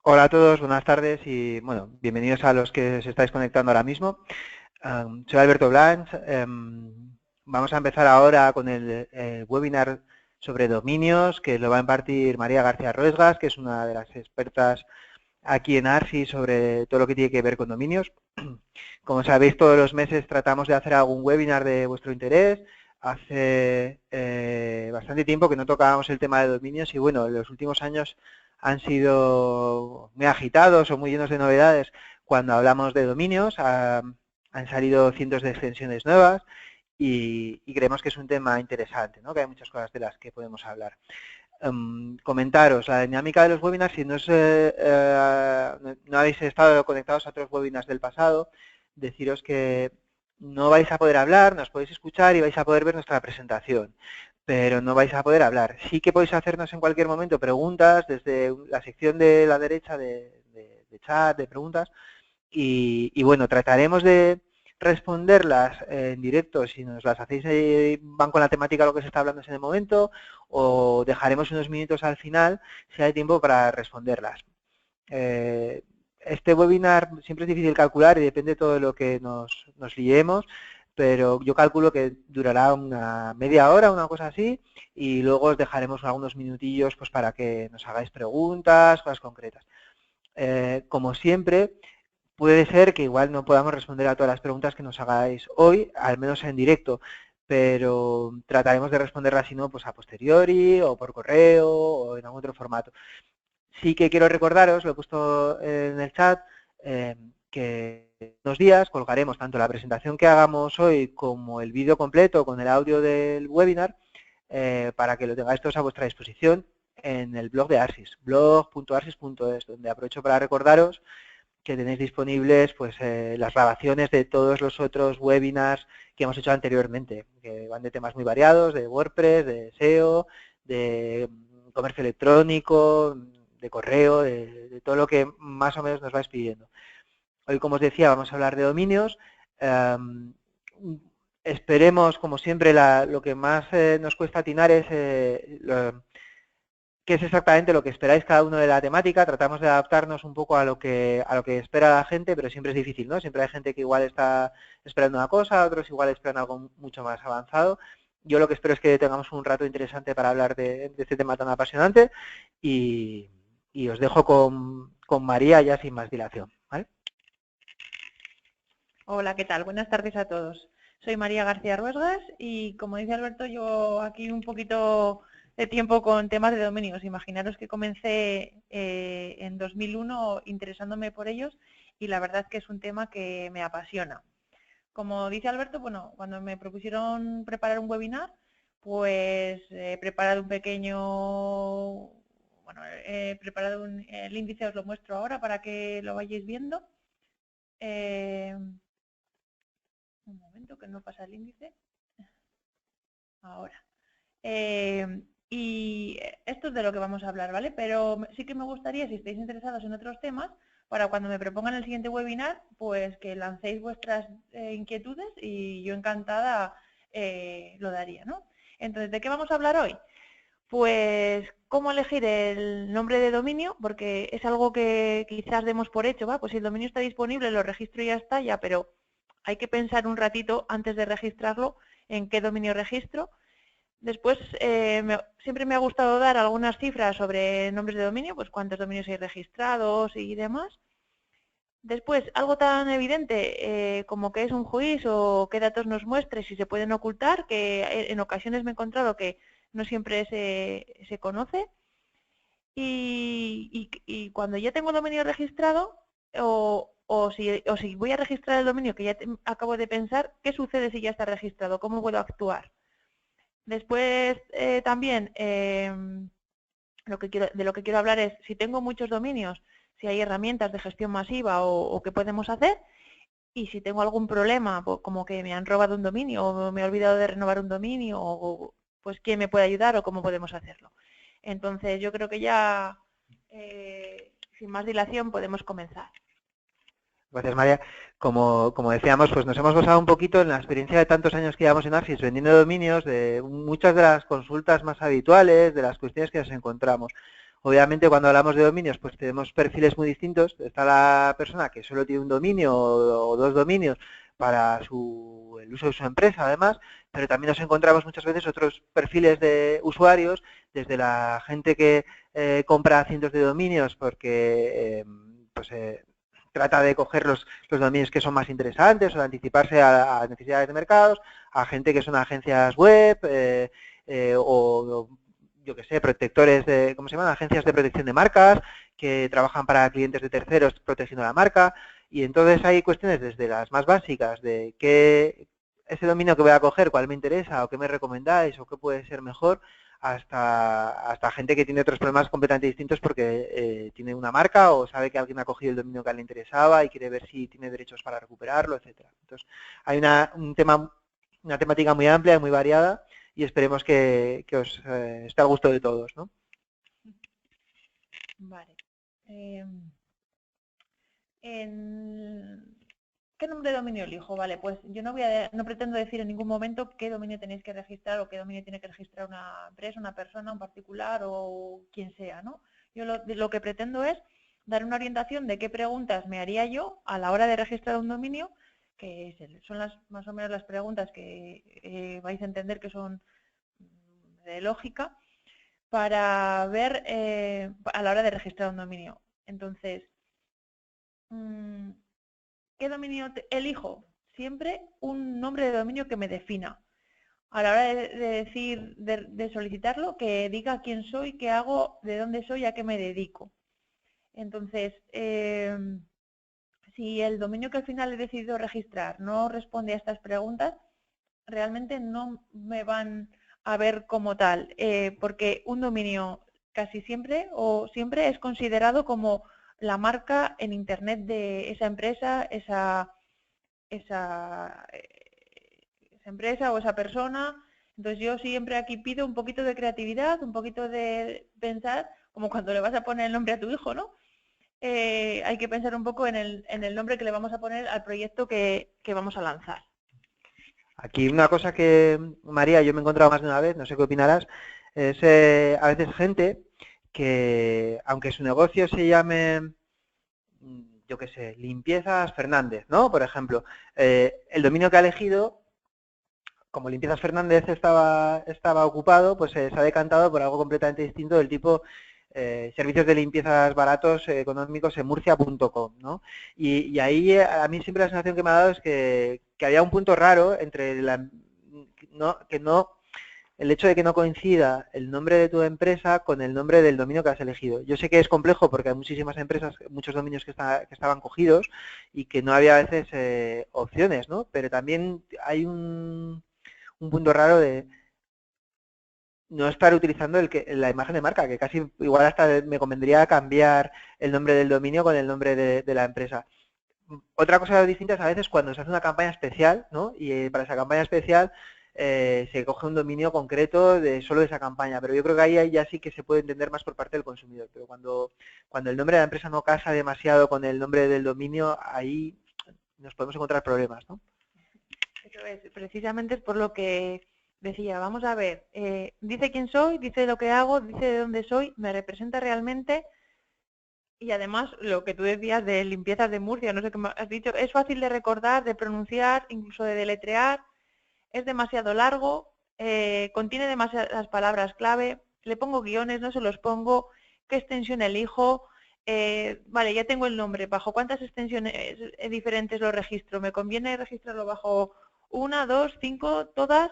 Hola a todos, buenas tardes y bueno, bienvenidos a los que os estáis conectando ahora mismo. Soy Alberto Blanch. Vamos a empezar ahora con el webinar sobre dominios que lo va a impartir María García Ruesgas, que es una de las expertas aquí en ARSI sobre todo lo que tiene que ver con dominios. Como sabéis, todos los meses tratamos de hacer algún webinar de vuestro interés. Hace bastante tiempo que no tocábamos el tema de dominios y bueno, en los últimos años han sido muy agitados o muy llenos de novedades cuando hablamos de dominios. Han salido cientos de extensiones nuevas y creemos que es un tema interesante, ¿no? Que hay muchas cosas de las que podemos hablar. Comentaros la dinámica de los webinars. Si no habéis estado conectados a otros webinars del pasado, deciros que no vais a poder hablar, nos podéis escuchar y vais a poder ver nuestra presentación, pero no vais a poder hablar. Sí que podéis hacernos en cualquier momento preguntas desde la sección de la derecha de chat, de preguntas, y bueno, trataremos de responderlas en directo si nos las hacéis, van con la temática de lo que se está hablando en el momento, o dejaremos unos minutos al final si hay tiempo para responderlas. Este webinar siempre es difícil calcular y depende de todo de lo que nos liemos, pero yo calculo que durará una media hora, una cosa así, y luego os dejaremos algunos minutillos pues para que nos hagáis preguntas, cosas concretas. Como siempre, puede ser que igual no podamos responder a todas las preguntas que nos hagáis hoy, al menos en directo, pero trataremos de responderlas, si no, pues a posteriori, o por correo, o en algún otro formato. Sí que quiero recordaros, lo he puesto en el chat, que en unos días colgaremos tanto la presentación que hagamos hoy como el vídeo completo con el audio del webinar, para que lo tengáis todos a vuestra disposición en el blog de ARSIS, blog.arsis.es, donde aprovecho para recordaros que tenéis disponibles pues las grabaciones de todos los otros webinars que hemos hecho anteriormente, que van de temas muy variados, de WordPress, de SEO, de comercio electrónico, de correo, de todo lo que más o menos nos vais pidiendo. Hoy, como os decía, vamos a hablar de dominios. Esperemos, como siempre, lo que más nos cuesta atinar es qué es exactamente lo que esperáis cada uno de la temática. Tratamos de adaptarnos un poco a lo que espera la gente, pero siempre es difícil, ¿no? Siempre hay gente que igual está esperando una cosa, otros igual esperan algo mucho más avanzado. Yo lo que espero es que tengamos un rato interesante para hablar de este tema tan apasionante y os dejo con María ya sin más dilación, ¿vale? Hola, ¿qué tal? Buenas tardes a todos. Soy María García Ruesgas y, como dice Alberto, yo aquí un poquito de tiempo con temas de dominios. Imaginaros que comencé en 2001 interesándome por ellos y la verdad es que es un tema que me apasiona. Como dice Alberto, bueno, cuando me propusieron preparar un webinar, pues he preparado un pequeño, bueno, he preparado el índice, os lo muestro ahora para que lo vayáis viendo. Un momento que no pasa el índice. Ahora. Y esto es de lo que vamos a hablar, ¿vale? Pero sí que me gustaría, si estáis interesados en otros temas, para cuando me propongan el siguiente webinar, pues que lancéis vuestras inquietudes y yo encantada lo daría, ¿no? Entonces, ¿de qué vamos a hablar hoy? Pues cómo elegir el nombre de dominio, porque es algo que quizás demos por hecho, ¿va? Pues si el dominio está disponible, lo registro y ya está, ya, pero hay que pensar un ratito antes de registrarlo en qué dominio registro. Después, siempre me ha gustado dar algunas cifras sobre nombres de dominio, pues cuántos dominios hay registrados y demás. Después, algo tan evidente como qué es un juiz o qué datos nos muestre, si se pueden ocultar, que en ocasiones me he encontrado que no siempre se conoce. Y cuando ya tengo el dominio registrado, o si voy a registrar el dominio que ya acabo de pensar, ¿qué sucede si ya está registrado? ¿Cómo puedo actuar? Después también de lo que quiero hablar es si tengo muchos dominios, si hay herramientas de gestión masiva o qué podemos hacer, y si tengo algún problema, como que me han robado un dominio o me he olvidado de renovar un dominio, pues quién me puede ayudar o cómo podemos hacerlo. Entonces yo creo que ya sin más dilación podemos comenzar. Gracias, María. Como decíamos, pues nos hemos basado un poquito en la experiencia de tantos años que llevamos en ARSIS vendiendo dominios, de muchas de las consultas más habituales, de las cuestiones que nos encontramos. Obviamente cuando hablamos de dominios pues tenemos perfiles muy distintos. Está la persona que solo tiene un dominio o dos dominios para el uso de su empresa además, pero también nos encontramos muchas veces otros perfiles de usuarios, desde la gente que compra cientos de dominios porque trata de coger los dominios que son más interesantes o de anticiparse a necesidades de mercados, a gente que son agencias web o yo que sé, protectores de, ¿cómo se llaman? Agencias de protección de marcas que trabajan para clientes de terceros protegiendo la marca. Y entonces hay cuestiones desde las más básicas de qué ese dominio que voy a coger, cuál me interesa o qué me recomendáis o qué puede ser mejor, hasta gente que tiene otros problemas completamente distintos porque tiene una marca o sabe que alguien ha cogido el dominio que le interesaba y quiere ver si tiene derechos para recuperarlo, etcétera. Entonces, hay una temática muy amplia y muy variada y esperemos que os esté al gusto de todos, ¿no? Vale. ¿Qué nombre de dominio elijo? Vale, pues yo no pretendo decir en ningún momento qué dominio tenéis que registrar o qué dominio tiene que registrar una empresa, una persona, un particular o quien sea, ¿no? Yo lo que pretendo es dar una orientación de qué preguntas me haría yo a la hora de registrar un dominio, que son más o menos las preguntas que vais a entender que son de lógica, para ver a la hora de registrar un dominio. Entonces, ¿qué dominio elijo? Siempre un nombre de dominio que me defina. A la hora de solicitarlo, que diga quién soy, qué hago, de dónde soy, a qué me dedico. Entonces, si el dominio que al final he decidido registrar no responde a estas preguntas, realmente no me van a ver como tal, porque un dominio casi siempre o siempre es considerado como la marca en Internet de esa empresa, esa empresa o esa persona. Entonces yo siempre aquí pido un poquito de creatividad, un poquito de pensar, como cuando le vas a poner el nombre a tu hijo, ¿no? Hay que pensar un poco en el nombre que le vamos a poner al proyecto que vamos a lanzar. Aquí una cosa que, María, yo me he encontrado más de una vez, no sé qué opinarás, es a veces gente que, aunque su negocio se llame, yo qué sé, Limpiezas Fernández, ¿no? Por ejemplo, el dominio que ha elegido, como Limpiezas Fernández estaba ocupado, pues se ha decantado por algo completamente distinto del tipo servicios de limpiezas baratos económicos en murcia.com, ¿no? Y ahí a mí siempre la sensación que me ha dado es que había un punto raro entre el hecho de que no coincida el nombre de tu empresa con el nombre del dominio que has elegido. Yo sé que es complejo porque hay muchísimas empresas, muchos dominios que estaban cogidos y que no había a veces opciones, ¿no? Pero también hay un punto raro de no estar utilizando la imagen de marca, que casi igual hasta me convendría cambiar el nombre del dominio con el nombre de la empresa. Otra cosa distinta es a veces cuando se hace una campaña especial, ¿no? Y para esa campaña especial se coge un dominio concreto de solo de esa campaña, pero yo creo que ahí ya sí que se puede entender más por parte del consumidor. Pero cuando el nombre de la empresa no casa demasiado con el nombre del dominio, ahí nos podemos encontrar problemas, ¿no? Eso es, precisamente es por lo que decía, vamos a ver, dice quién soy, dice lo que hago, dice de dónde soy, me representa realmente. Y además, lo que tú decías de limpiezas de Murcia, no sé qué has dicho, es fácil de recordar, de pronunciar, incluso de deletrear, es demasiado largo, contiene demasiadas palabras clave, le pongo guiones, no se los pongo, qué extensión elijo, vale, ya tengo el nombre, ¿bajo cuántas extensiones diferentes lo registro? ¿Me conviene registrarlo bajo una, dos, cinco, todas?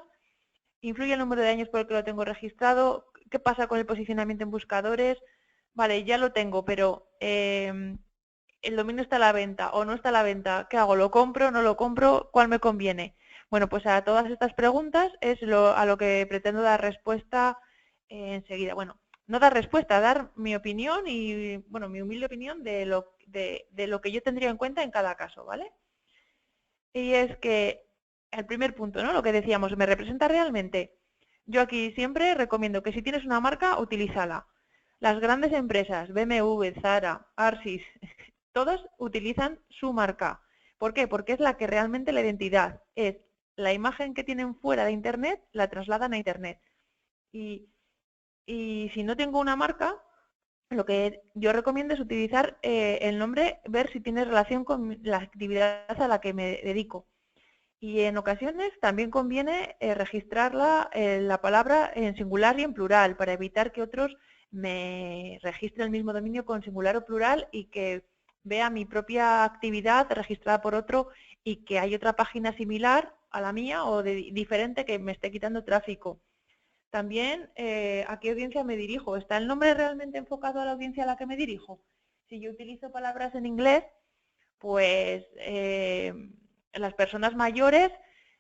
¿Influye el número de años por el que lo tengo registrado? ¿Qué pasa con el posicionamiento en buscadores? Vale, ya lo tengo, pero el dominio está a la venta o no está a la venta. ¿Qué hago? ¿Lo compro? ¿No lo compro? ¿Cuál me conviene? Bueno, pues a todas estas preguntas es a lo que pretendo dar respuesta enseguida. Bueno, no dar respuesta, dar mi opinión y, bueno, mi humilde opinión de lo que yo tendría en cuenta en cada caso, ¿vale? Y es que el primer punto, ¿no? Lo que decíamos, ¿me representa realmente? Yo aquí siempre recomiendo que si tienes una marca, utilízala. Las grandes empresas, BMW, Zara, Arsis, todas utilizan su marca. ¿Por qué? Porque es la que realmente la identidad es la imagen que tienen fuera de Internet, la trasladan a Internet. Y si no tengo una marca, lo que yo recomiendo es utilizar el nombre, ver si tiene relación con la actividad a la que me dedico. Y en ocasiones también conviene registrarla, la palabra en singular y en plural, para evitar que otros me registren el mismo dominio con singular o plural y que vea mi propia actividad registrada por otro y que hay otra página similar a la mía o diferente que me esté quitando tráfico. También, ¿a qué audiencia me dirijo? ¿Está el nombre realmente enfocado a la audiencia a la que me dirijo? Si yo utilizo palabras en inglés, pues las personas mayores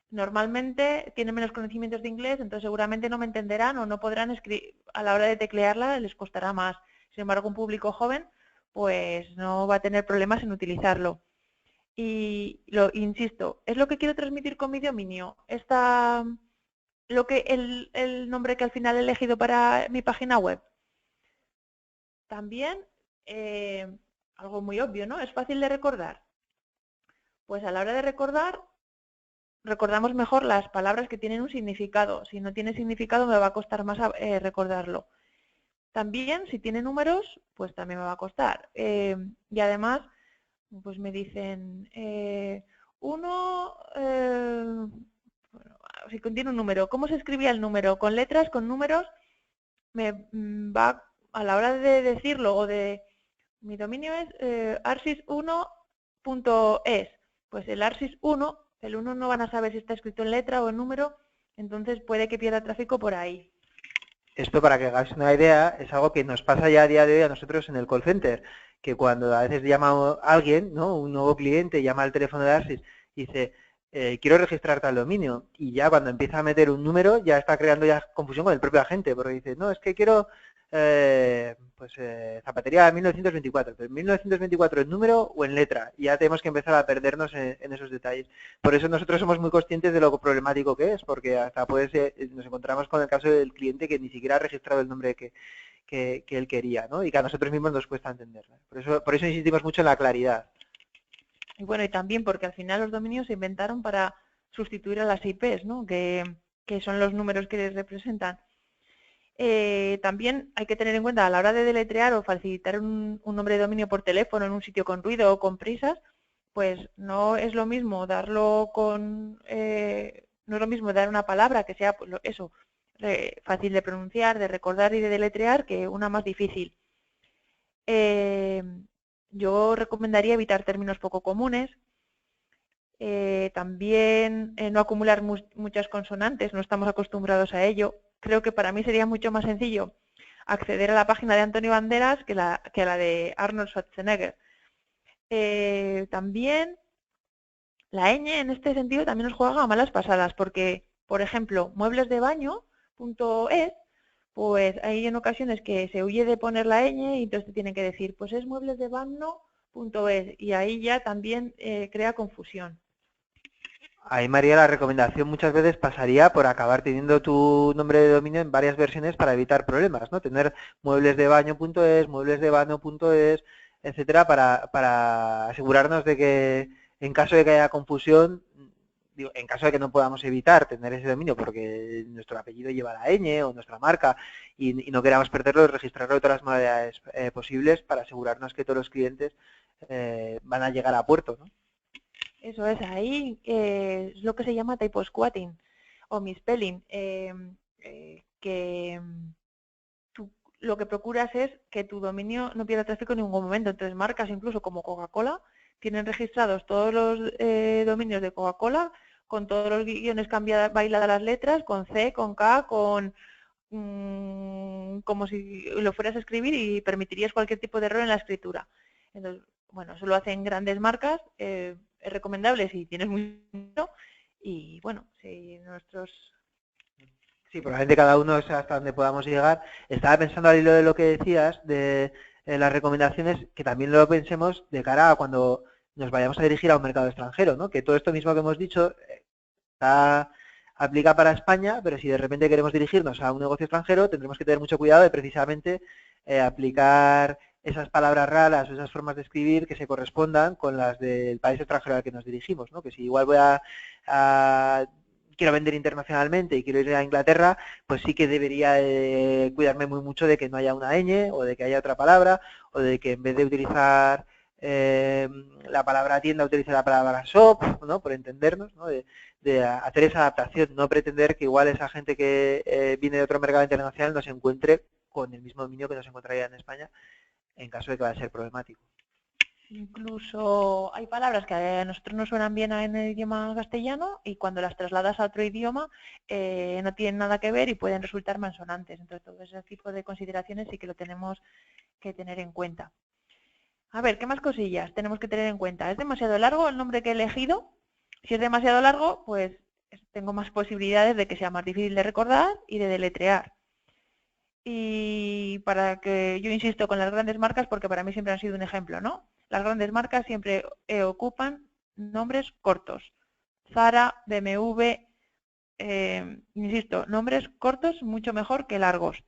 normalmente tienen menos conocimientos de inglés, entonces seguramente no me entenderán o no podrán escribir, a la hora de teclearla les costará más. Sin embargo, un público joven pues no va a tener problemas en utilizarlo. Y insisto, es lo que quiero transmitir con mi dominio. El nombre que al final he elegido para mi página web. También, algo muy obvio, ¿no? Es fácil de recordar. Pues a la hora de recordar, recordamos mejor las palabras que tienen un significado. Si no tiene significado, me va a costar más recordarlo. También, si tiene números, pues también me va a costar. Y además, pues me dicen, bueno, si contiene un número, ¿cómo se escribía el número? ¿Con letras, con números? Me va, a la hora de decirlo o de... Mi dominio es arsis1.es. Pues el arsis1, el 1 no van a saber si está escrito en letra o en número, entonces puede que pierda tráfico por ahí. Esto, para que hagáis una idea, es algo que nos pasa ya a día de hoy a nosotros en el call center, que cuando a veces llama a alguien, ¿no? Un nuevo cliente llama al teléfono de Arsis y dice, quiero registrar tal dominio, y ya cuando empieza a meter un número ya está creando ya confusión con el propio agente, porque dice, no, es que quiero zapatería 1924, pero 1924 en número o en letra, y ya tenemos que empezar a perdernos en esos detalles. Por eso nosotros somos muy conscientes de lo problemático que es, porque hasta nos encontramos con el caso del cliente que ni siquiera ha registrado el nombre que él quería, ¿no? Y que a nosotros mismos nos cuesta entenderlo. Por eso insistimos mucho en la claridad. Y bueno, y también porque al final los dominios se inventaron para sustituir a las IPs, ¿no? Que son los números que les representan. También hay que tener en cuenta a la hora de deletrear o facilitar un nombre de dominio por teléfono en un sitio con ruido o con prisas, pues no es lo mismo darlo con... no es lo mismo dar una palabra que sea pues, eso, fácil de pronunciar, de recordar y de deletrear que una más difícil. Yo recomendaría evitar términos poco comunes. También no acumular muchas consonantes, no estamos acostumbrados a ello. Creo que para mí sería mucho más sencillo acceder a la página de Antonio Banderas que a la de Arnold Schwarzenegger. También la ñ en este sentido también nos juega a malas pasadas, porque, por ejemplo, mueblesdebaño.es, pues hay en ocasiones que se huye de poner la ñ y entonces te tienen que decir, pues es mueblesdebaño.es, y ahí ya también crea confusión. Ahí, María, la recomendación muchas veces pasaría por acabar teniendo tu nombre de dominio en varias versiones para evitar problemas, ¿no? Tener mueblesdebaño.es, mueblesdevano.es, etcétera, para asegurarnos de que en caso de que haya confusión, digo, en caso de que no podamos evitar tener ese dominio porque nuestro apellido lleva la ñ o nuestra marca y no queramos perderlo, registrarlo de todas las modalidades posibles para asegurarnos que todos los clientes van a llegar a puerto, ¿no? Eso es, ahí es lo que se llama typosquatting o misspelling, que tú lo que procuras es que tu dominio no pierda tráfico en ningún momento. Entonces marcas incluso como Coca-Cola tienen registrados todos los dominios de Coca-Cola con todos los guiones bailadas las letras, con C, con K, con como si lo fueras a escribir y permitirías cualquier tipo de error en la escritura. Entonces, bueno, eso lo hacen grandes marcas, es recomendable si tienes mucho dinero y bueno, si nuestros... Sí, probablemente cada uno es hasta donde podamos llegar. Estaba pensando al hilo de lo que decías, de las recomendaciones, que también lo pensemos de cara a cuando nos vayamos a dirigir a un mercado extranjero, ¿no? Que todo esto mismo que hemos dicho aplica para España, pero si de repente queremos dirigirnos a un negocio extranjero, tendremos que tener mucho cuidado de precisamente aplicar esas palabras raras o esas formas de escribir que se correspondan con las del país extranjero al que nos dirigimos, ¿no? Que si igual voy a quiero vender internacionalmente y quiero ir a Inglaterra, pues sí que debería cuidarme muy mucho de que no haya una ñ o de que haya otra palabra o de que en vez de utilizar la palabra tienda utilice la palabra shop, ¿no? Por entendernos, ¿no? De hacer esa adaptación, no pretender que igual esa gente que viene de otro mercado internacional no se encuentre con el mismo dominio que nos encontraría en España en caso de que vaya a ser problemático. Incluso hay palabras que a nosotros nos suenan bien en el idioma castellano y cuando las trasladas a otro idioma no tienen nada que ver y pueden resultar malsonantes. Entonces, todo ese tipo de consideraciones sí que lo tenemos que tener en cuenta. A ver, ¿qué más cosillas tenemos que tener en cuenta? ¿Es demasiado largo el nombre que he elegido? Si es demasiado largo, pues tengo más posibilidades de que sea más difícil de recordar y de deletrear. Y para que yo insisto con las grandes marcas, porque para mí siempre han sido un ejemplo, ¿no? Las grandes marcas siempre ocupan nombres cortos. Zara, BMW, insisto, nombres cortos mucho mejor que largos.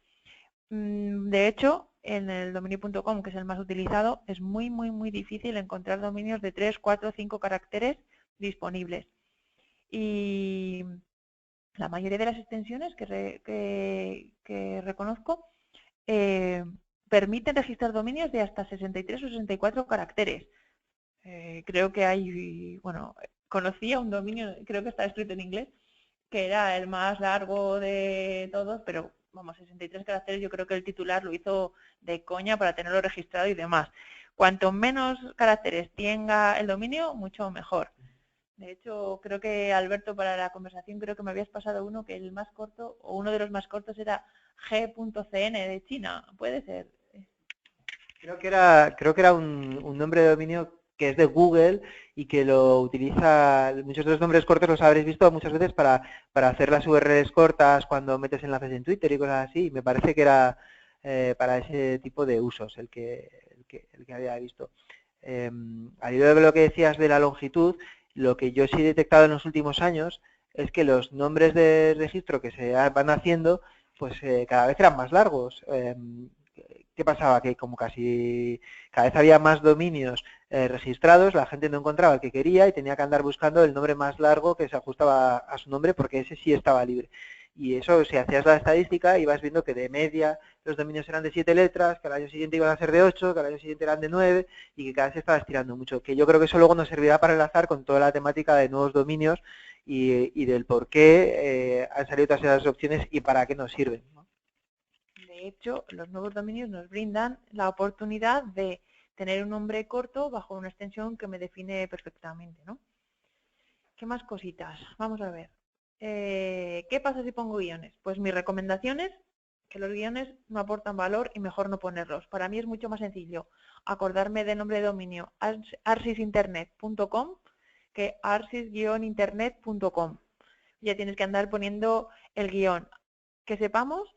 De hecho, en el dominio.com, que es el más utilizado, es muy, muy, muy difícil encontrar dominios de 3, 4, 5 caracteres disponibles. Y la mayoría de las extensiones que reconozco permiten registrar dominios de hasta 63 o 64 caracteres. Creo que hay, bueno, conocía un dominio, creo que está escrito en inglés, que era el más largo de todos, pero vamos, 63 caracteres, yo creo que el titular lo hizo de coña para tenerlo registrado y demás. Cuanto menos caracteres tenga el dominio, mucho mejor. De hecho, creo que Alberto, para la conversación, creo que me habías pasado uno que el más corto, o uno de los más cortos era g.cn de China, ¿puede ser? Creo que era un nombre de dominio que es de Google y que lo utiliza, muchos de los nombres cortos los habréis visto muchas veces para hacer las URLs cortas cuando metes enlaces en Twitter y cosas así. Me parece que era para ese tipo de usos el que había visto. Al hilo de lo que decías de la longitud, lo que yo sí he detectado en los últimos años es que los nombres de registro que se van haciendo, pues cada vez eran más largos. ¿Qué pasaba? Que como casi cada vez había más dominios registrados, la gente no encontraba el que quería y tenía que andar buscando el nombre más largo que se ajustaba a su nombre porque ese sí estaba libre. Y eso, si hacías la estadística, ibas viendo que de media los dominios eran de 7 letras, que al año siguiente iban a ser de 8, que al año siguiente eran de 9 y que cada vez se estaba estirando mucho. Que yo creo que eso luego nos servirá para enlazar con toda la temática de nuevos dominios y del por qué han salido todas esas opciones y para qué nos sirven, ¿no? De hecho, los nuevos dominios nos brindan la oportunidad de tener un nombre corto bajo una extensión que me define perfectamente, ¿no? ¿Qué más cositas? Vamos a ver. ¿Qué pasa si pongo guiones? Pues mi recomendación es que los guiones no aportan valor y mejor no ponerlos. Para mí es mucho más sencillo acordarme del nombre de dominio arsisinternet.com que arsis-internet.com. Ya tienes que andar poniendo el guión. Que sepamos,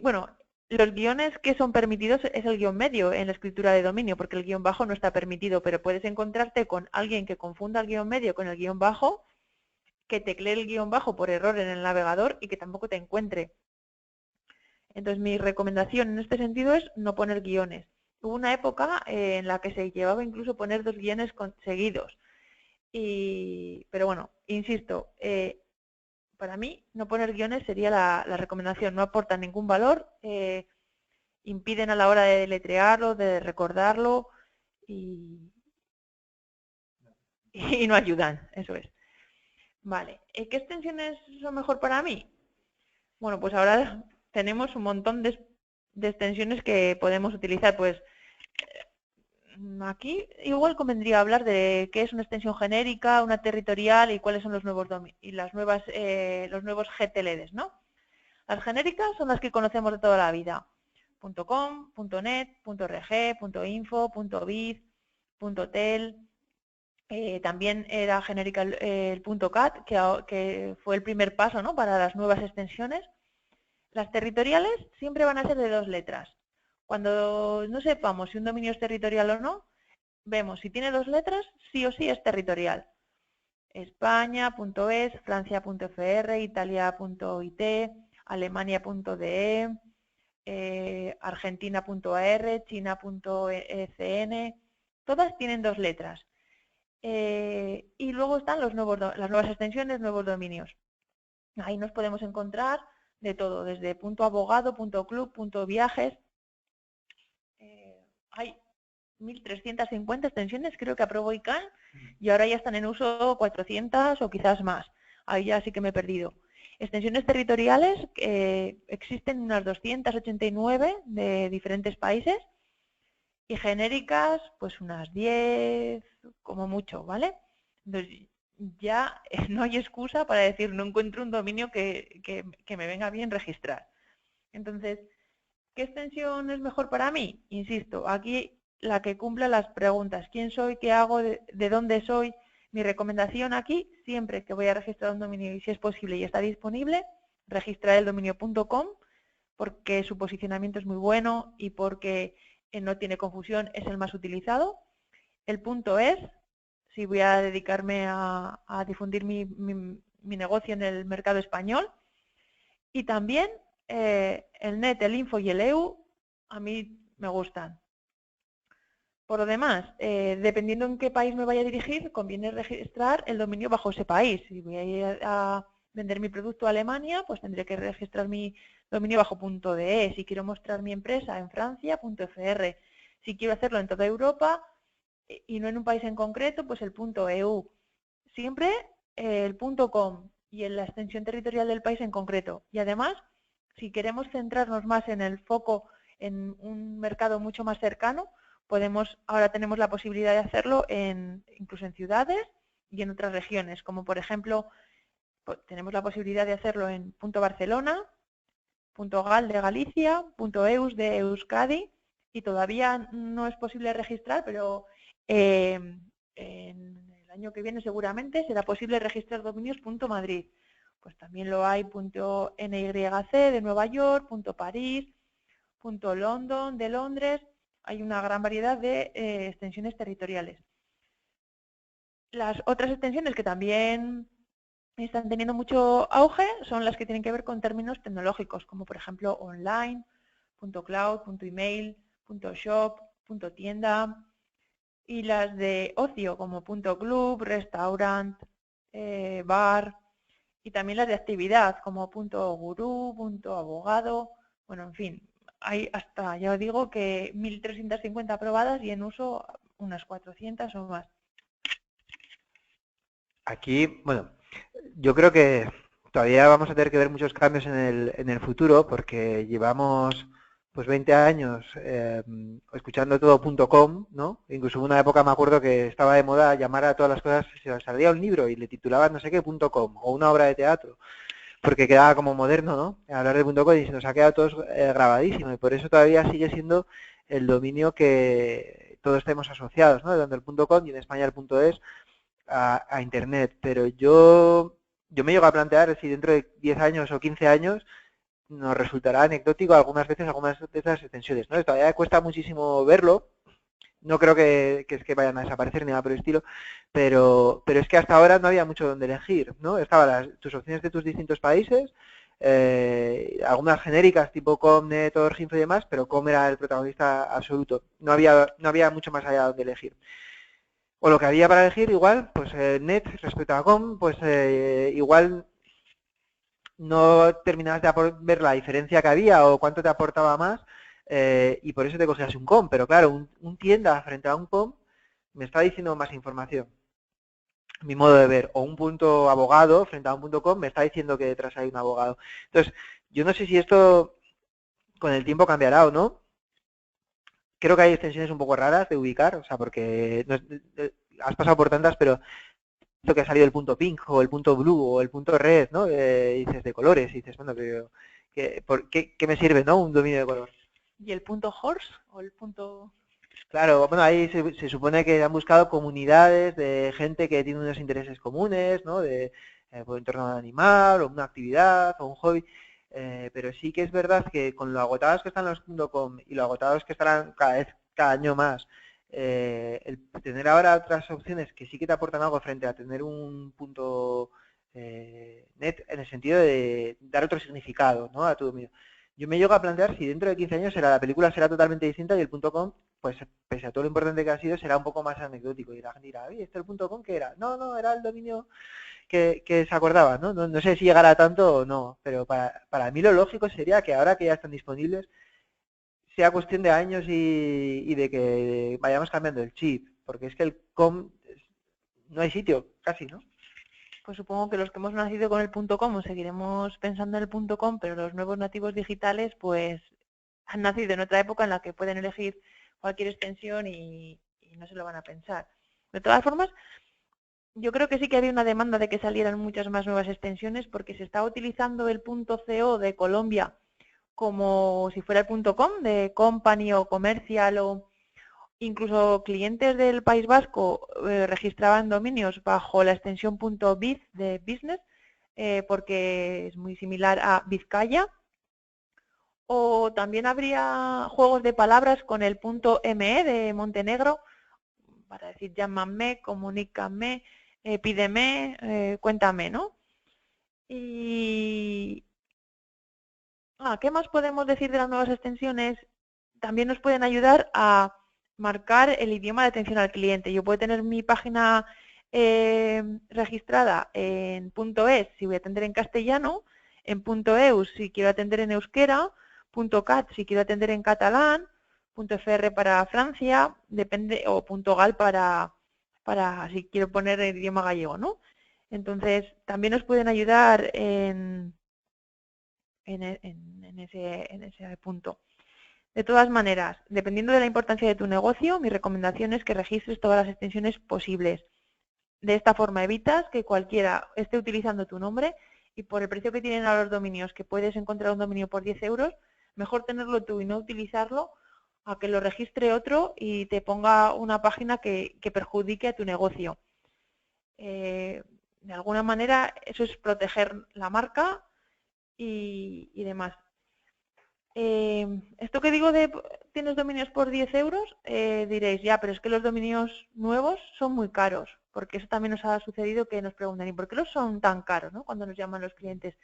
bueno, los guiones que son permitidos es el guión medio en la escritura de dominio, porque el guión bajo no está permitido, pero puedes encontrarte con alguien que confunda el guión medio con el guión bajo, que teclee el guión bajo por error en el navegador y que tampoco te encuentre. Entonces mi recomendación en este sentido es no poner guiones. Hubo una época en la que se llevaba incluso poner 2 guiones seguidos. Pero bueno, insisto, para mí no poner guiones sería la recomendación. No aportan ningún valor, impiden a la hora de deletrearlo, de recordarlo y no ayudan, eso es. Vale, ¿qué extensiones son mejor para mí? Bueno, pues ahora tenemos un montón de extensiones que podemos utilizar. Pues aquí igual convendría hablar de qué es una extensión genérica, una territorial y cuáles son los nuevos y las nuevas, los nuevos GTLDs, ¿no? Las genéricas son las que conocemos de toda la vida. .com, .net, .rg, .info, .biz, .tel. También era genérica el .cat, que fue el primer paso, ¿no?, para las nuevas extensiones. Las territoriales siempre van a ser de 2 letras. Cuando no sepamos si un dominio es territorial o no, vemos si tiene 2 letras, sí o sí es territorial. España.es, Francia.fr, Italia.it, Alemania.de, Argentina.ar, China.ecn, todas tienen 2 letras. Y luego están las nuevas extensiones, nuevos dominios. Ahí nos podemos encontrar de todo, desde .abogado, .club, .viajes. Hay 1.350 extensiones, creo que aprobó ICANN, y ahora ya están en uso 400 o quizás más. Ahí ya sí que me he perdido. Extensiones territoriales, existen unas 289 de diferentes países, y genéricas, pues unas 10, como mucho, ¿vale? Entonces, ya no hay excusa para decir no encuentro un dominio que me venga bien registrar. Entonces, ¿qué extensión es mejor para mí? Insisto, aquí la que cumpla las preguntas. ¿Quién soy? ¿Qué hago? ¿De dónde soy? Mi recomendación aquí, siempre que voy a registrar un dominio y si es posible y está disponible, registrar el dominio.com, porque su posicionamiento es muy bueno y porque no tiene confusión, es el más utilizado. El .es, si voy a dedicarme a difundir mi negocio en el mercado español. Y también el net, el info y el EU, a mí me gustan. Por lo demás, dependiendo en qué país me vaya a dirigir, conviene registrar el dominio bajo ese país. Si voy a ir a vender mi producto a Alemania, pues tendré que registrar mi dominio bajo .de. Si quiero mostrar mi empresa en Francia, .fr. Si quiero hacerlo en toda Europa y no en un país en concreto, pues el .eu. Siempre el .com y en la extensión territorial del país en concreto. Y además, si queremos centrarnos más en el foco en un mercado mucho más cercano, ahora tenemos la posibilidad de hacerlo incluso en ciudades y en otras regiones, como por ejemplo, tenemos la posibilidad de hacerlo en .barcelona, .gal de Galicia, .eus de Euskadi, y todavía no es posible registrar, pero en el año que viene seguramente será posible registrar dominios .madrid. Pues también lo hay .nyc de Nueva York, .parís, .london de Londres. Hay una gran variedad de extensiones territoriales. Las otras extensiones que también están teniendo mucho auge son las que tienen que ver con términos tecnológicos, como por ejemplo online, .cloud, .email, .shop, .tienda, y las de ocio como .club, restaurant, bar, y también las de actividad como .gurú, .abogado, bueno, en fin, hay hasta, ya os digo, que 1.350 aprobadas y en uso unas 400 o más. Aquí, bueno, yo creo que todavía vamos a tener que ver muchos cambios en el futuro porque llevamos pues 20 años escuchando todo .com, ¿no? Incluso hubo una época, me acuerdo, que estaba de moda llamar a todas las cosas, se salía un libro y le titulaban no sé qué .com o una obra de teatro, porque quedaba como moderno, ¿no? Hablar de .com y se nos ha quedado todos grabadísimo y por eso todavía sigue siendo el dominio que todos tenemos asociados, ¿no? Donde el .com y en España el .es a Internet, pero yo me llego a plantear si dentro de 10 años o 15 años nos resultará anecdótico algunas veces algunas de esas extensiones, ¿no? Todavía cuesta muchísimo verlo, no creo que es que vayan a desaparecer ni nada por el estilo, pero es que hasta ahora no había mucho donde elegir, ¿no? Estaban tus opciones de tus distintos países, algunas genéricas tipo Comnet, Orginfo y demás, pero Com era el protagonista absoluto, no había mucho más allá donde elegir. O lo que había para elegir, igual, pues net respecto a com, pues igual no terminabas de ver la diferencia que había o cuánto te aportaba más y por eso te cogías un com. Pero claro, un tienda frente a un com me está diciendo más información, mi modo de ver. O un punto abogado frente a un punto com me está diciendo que detrás hay un abogado. Entonces, yo no sé si esto con el tiempo cambiará o no. Creo que hay extensiones un poco raras de ubicar, o sea, porque has pasado por tantas, pero esto que ha salido el punto pink o el punto blue o el punto red, ¿no? Dices de colores, y dices, bueno, pero ¿qué me sirve, no? Un dominio de color. ¿Y el punto horse o el punto...? Claro, bueno, ahí se supone que han buscado comunidades de gente que tiene unos intereses comunes, ¿no? De por en torno al animal, o una actividad, o un hobby. Pero sí que es verdad que con lo agotados que están los .com y lo agotados que estarán cada año más, el tener ahora otras opciones que sí que te aportan algo frente a tener un punto net en el sentido de dar otro significado, ¿no? A tu dominio. Yo me llego a plantear si dentro de 15 años la película será totalmente distinta y el .com, pues pese a todo lo importante que ha sido, será un poco más anecdótico. Y la gente dirá, oye, ¿esto el .com qué era? No, no, era el dominio que se acordaba, ¿no? ¿no? No sé si llegará a tanto o no, pero para mí lo lógico sería que ahora que ya están disponibles, sea cuestión de años y de que vayamos cambiando el chip, porque es que el com no hay sitio, casi, ¿no? Pues supongo que los que hemos nacido con el .com seguiremos pensando en el .com, pero los nuevos nativos digitales pues han nacido en otra época en la que pueden elegir cualquier extensión y no se lo van a pensar. De todas formas, yo creo que sí que había una demanda de que salieran muchas más nuevas extensiones porque se está utilizando el .co de Colombia como si fuera el .com de company o comercial o incluso clientes del País Vasco registraban dominios bajo la extensión .biz de business porque es muy similar a Vizcaya. O también habría juegos de palabras con el .me de Montenegro para decir llámame, comunícame, pídeme, cuéntame, ¿no? Y ¿qué más podemos decir de las nuevas extensiones? También nos pueden ayudar a marcar el idioma de atención al cliente. Yo puedo tener mi página registrada en .es si voy a atender en castellano, en .eus si quiero atender en euskera, .cat si quiero atender en catalán, .fr para Francia, depende, o .gal para si quiero poner el idioma gallego, ¿no? Entonces, también nos pueden ayudar en ese punto. De todas maneras, dependiendo de la importancia de tu negocio, mi recomendación es que registres todas las extensiones posibles. De esta forma evitas que cualquiera esté utilizando tu nombre y por el precio que tienen a los dominios, que puedes encontrar un dominio por 10 euros, mejor tenerlo tú y no utilizarlo a que lo registre otro y te ponga una página que perjudique a tu negocio. De alguna manera eso es proteger la marca y demás. Esto que digo de tienes dominios por 10 euros, diréis, ya, pero es que los dominios nuevos son muy caros, porque eso también nos ha sucedido que nos preguntan, ¿y por qué los son tan caros, ¿no? Cuando nos llaman los clientes?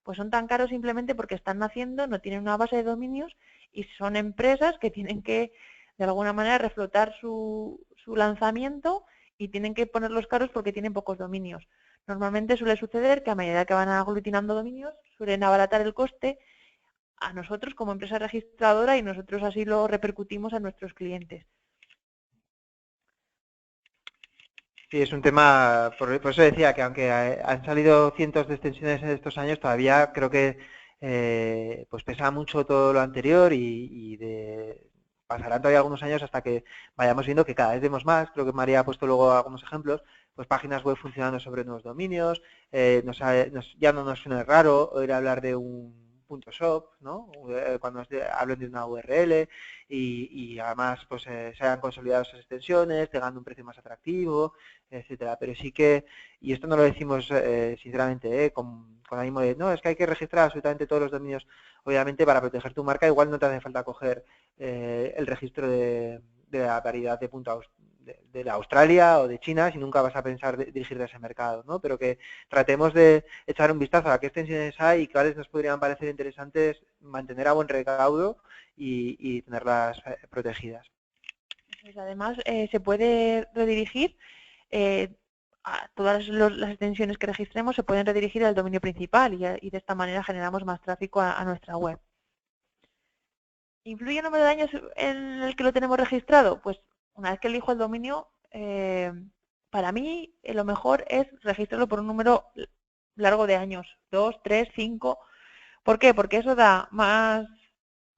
Pues son tan caros simplemente porque están naciendo, no tienen una base de dominios y son empresas que tienen que, de alguna manera, reflotar su lanzamiento y tienen que ponerlos caros porque tienen pocos dominios. Normalmente suele suceder que a medida que van aglutinando dominios, suelen abaratar el coste a nosotros como empresa registradora y nosotros así lo repercutimos a nuestros clientes. Sí, es un tema, por eso decía que aunque han salido cientos de extensiones en estos años, todavía creo que pues pesa mucho todo lo anterior pasarán todavía algunos años hasta que vayamos viendo que cada vez vemos más. Creo que María ha puesto luego algunos ejemplos, pues páginas web funcionando sobre nuevos dominios, ya no nos suena raro oír hablar de un .shop, ¿no? Cuando hablen de una URL y además pues se hayan consolidado esas extensiones, llegando a un precio más atractivo, etcétera. Pero sí que, y esto no lo decimos sinceramente, con ánimo de, no, es que hay que registrar absolutamente todos los dominios, obviamente para proteger tu marca, igual no te hace falta coger el registro de la variedad de de la Australia o de China si nunca vas a pensar dirigirte a ese mercado, ¿no? Pero que tratemos de echar un vistazo a qué extensiones hay y cuáles nos podrían parecer interesantes mantener a buen recaudo y tenerlas protegidas. Pues además, se puede redirigir a todas las extensiones que registremos se pueden redirigir al dominio principal y de esta manera generamos más tráfico a nuestra web. ¿Influye el número de años en el que lo tenemos registrado? Pues una vez que elijo el dominio, para mí lo mejor es registrarlo por un número largo de años, 2, 3, 5. ¿Por qué? Porque eso da más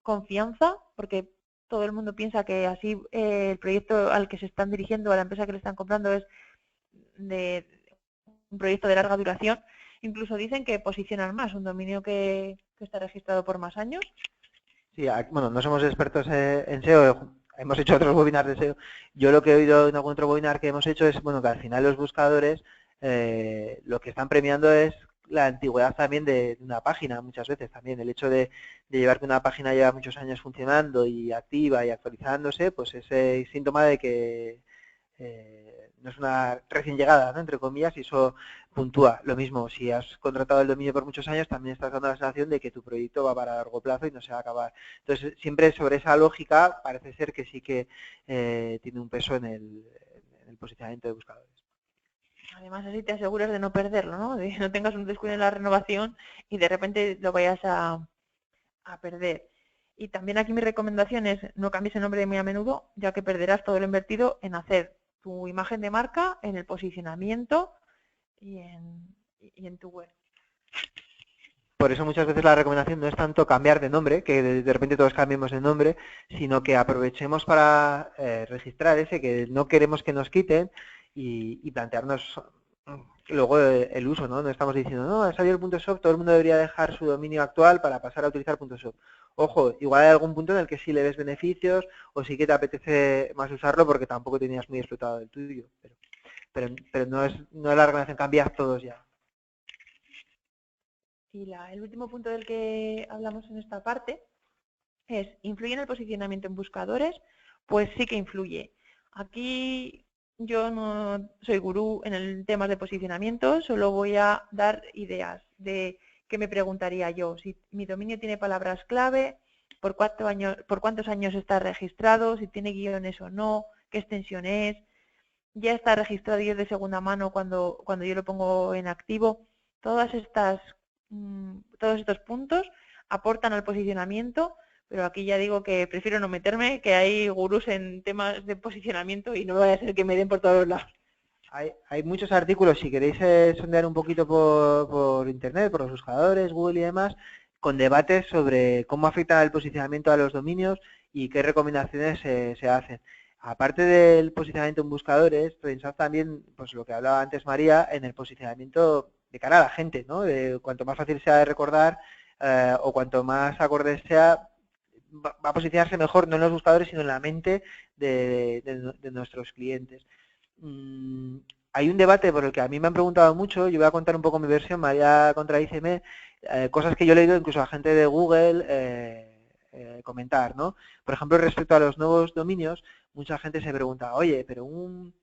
confianza, porque todo el mundo piensa que así el proyecto al que se están dirigiendo, a la empresa que le están comprando es de un proyecto de larga duración. Incluso dicen que posicionan más un dominio que está registrado por más años. Sí, bueno, no somos expertos en SEO, hemos hecho otros webinars de SEO. Yo lo que he oído en algún otro webinar que hemos hecho es, bueno, que al final los buscadores lo que están premiando es la antigüedad también de una página, muchas veces también. El hecho de llevar que una página lleva muchos años funcionando y activa y actualizándose, pues es síntoma de que no es una recién llegada, ¿no? Entre comillas, y eso puntúa. Lo mismo, si has contratado el dominio por muchos años, también estás dando la sensación de que tu proyecto va para largo plazo y no se va a acabar. Entonces, siempre sobre esa lógica parece ser que sí que tiene un peso en el posicionamiento de buscadores. Además, así te aseguras de no perderlo, ¿no? De que no tengas un descuido en la renovación y de repente lo vayas a perder. Y también aquí mi recomendación es no cambies el nombre muy a menudo, ya que perderás todo lo invertido en hacer tu imagen de marca, en el posicionamiento y en tu web. Por eso muchas veces la recomendación no es tanto cambiar de nombre, que de repente todos cambiemos de nombre, sino que aprovechemos para registrar ese que no queremos que nos quiten y plantearnos luego el uso, ¿no? No estamos diciendo, no, ha salido el .shop, todo el mundo debería dejar su dominio actual para pasar a utilizar .shop. Ojo, igual hay algún punto en el que sí le ves beneficios o sí que te apetece más usarlo porque tampoco tenías muy explotado el tuyo. Pero no es la recomendación, cambiar todos ya. Y el último punto del que hablamos en esta parte es, ¿influye en el posicionamiento en buscadores? Pues sí que influye. Aquí yo no soy gurú en el tema de posicionamiento, solo voy a dar ideas de qué me preguntaría yo. Si mi dominio tiene palabras clave, por cuántos años está registrado, si tiene guiones o no, qué extensión es, ya está registrado y es de segunda mano cuando yo lo pongo en activo. Todos estos puntos aportan al posicionamiento, pero aquí ya digo que prefiero no meterme, que hay gurús en temas de posicionamiento y no vaya a ser que me den por todos lados. Hay muchos artículos, si queréis sondear un poquito por internet, por los buscadores, Google y demás, con debates sobre cómo afecta el posicionamiento a los dominios y qué recomendaciones se hacen. Aparte del posicionamiento en buscadores, pensad también, pues lo que hablaba antes María, en el posicionamiento de cara a la gente, ¿no? Cuanto más fácil sea de recordar o cuanto más acorde sea, va a posicionarse mejor, no en los buscadores, sino en la mente de nuestros clientes. Hay un debate por el que a mí me han preguntado mucho, yo voy a contar un poco mi versión, María contradíceme, cosas que yo he leído incluso a gente de Google comentar, ¿no? Por ejemplo, respecto a los nuevos dominios, mucha gente se pregunta, oye, pero un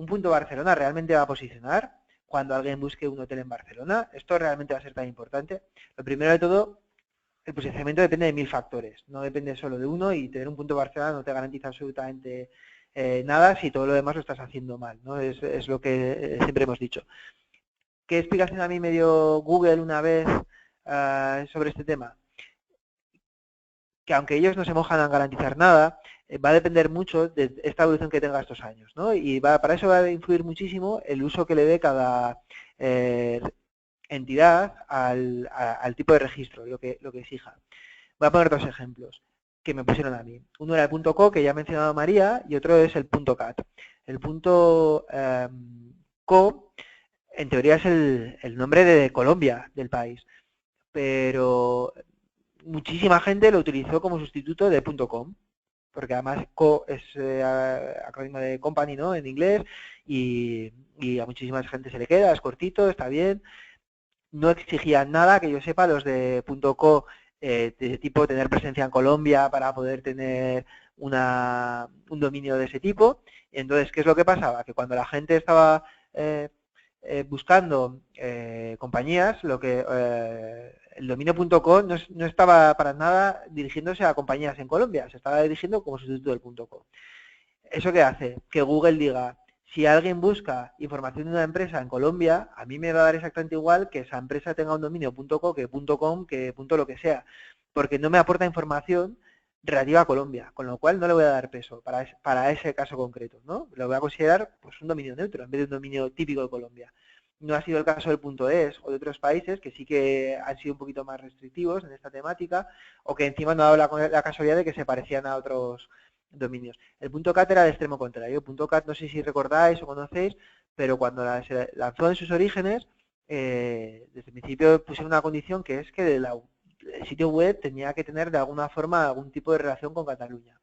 punto Barcelona realmente va a posicionar cuando alguien busque un hotel en Barcelona, ¿esto realmente va a ser tan importante? Lo primero de todo, el posicionamiento depende de 1000 factores, no depende solo de uno y tener un punto Barcelona no te garantiza absolutamente nada si todo lo demás lo estás haciendo mal, ¿no? Es lo que siempre hemos dicho. ¿Qué explicación a mí me dio Google una vez sobre este tema? Que aunque ellos no se mojan a garantizar nada, va a depender mucho de esta evolución que tenga estos años, ¿no? Y para eso va a influir muchísimo el uso que le dé cada entidad al tipo de registro, lo que exija. Voy a poner dos ejemplos que me pusieron a mí. Uno era el .co, que ya ha mencionado María, y otro es el .cat. El .co, en teoría, es el nombre de Colombia, del país, pero muchísima gente lo utilizó como sustituto de .com, porque además co es acrónimo de company, ¿no? En inglés, y a muchísima gente se le queda, es cortito, está bien. No exigían nada, que yo sepa, los de .co de tipo tener presencia en Colombia para poder tener un dominio de ese tipo. Entonces, ¿qué es lo que pasaba? Que cuando la gente estaba buscando compañías, el dominio.co no estaba para nada dirigiéndose a compañías en Colombia, se estaba dirigiendo como sustituto del .co. ¿Eso qué hace? Que Google diga, si alguien busca información de una empresa en Colombia, a mí me va a dar exactamente igual que esa empresa tenga un dominio .co, que .com, que lo que sea, porque no me aporta información relativa a Colombia, con lo cual no le voy a dar peso para ese caso concreto, ¿no? Lo voy a considerar pues un dominio neutro en vez de un dominio típico de Colombia. No ha sido el caso del .es o de otros países que sí que han sido un poquito más restrictivos en esta temática o que encima no ha dado la casualidad de que se parecían a otros dominios. El .cat era el extremo contrario. .cat no sé si recordáis o conocéis, pero cuando se lanzó en sus orígenes, desde el principio pusieron una condición que es que el sitio web tenía que tener de alguna forma algún tipo de relación con Cataluña.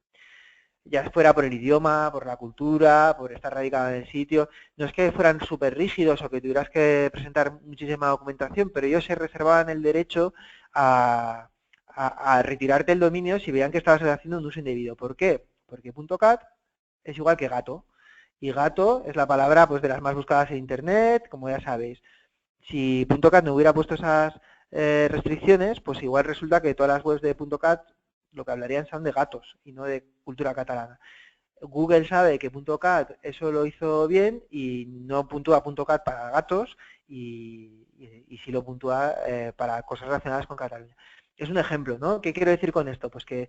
Ya fuera por el idioma, por la cultura, por estar radicado en el sitio. No es que fueran súper rígidos o que tuvieras que presentar muchísima documentación, pero ellos se reservaban el derecho a retirarte el dominio si veían que estabas haciendo un uso indebido. ¿Por qué? Porque .cat es igual que gato Y gato es la palabra pues de las más buscadas en internet, como ya sabéis. Si .cat no hubiera puesto esas restricciones, pues igual resulta que todas las webs de .cat lo que hablarían son de gatos y no de cultura catalana. Google sabe que .cat eso lo hizo bien y no puntúa .cat para gatos y sí lo puntúa para cosas relacionadas con Cataluña. Es un ejemplo, ¿no? ¿Qué quiero decir con esto? Pues que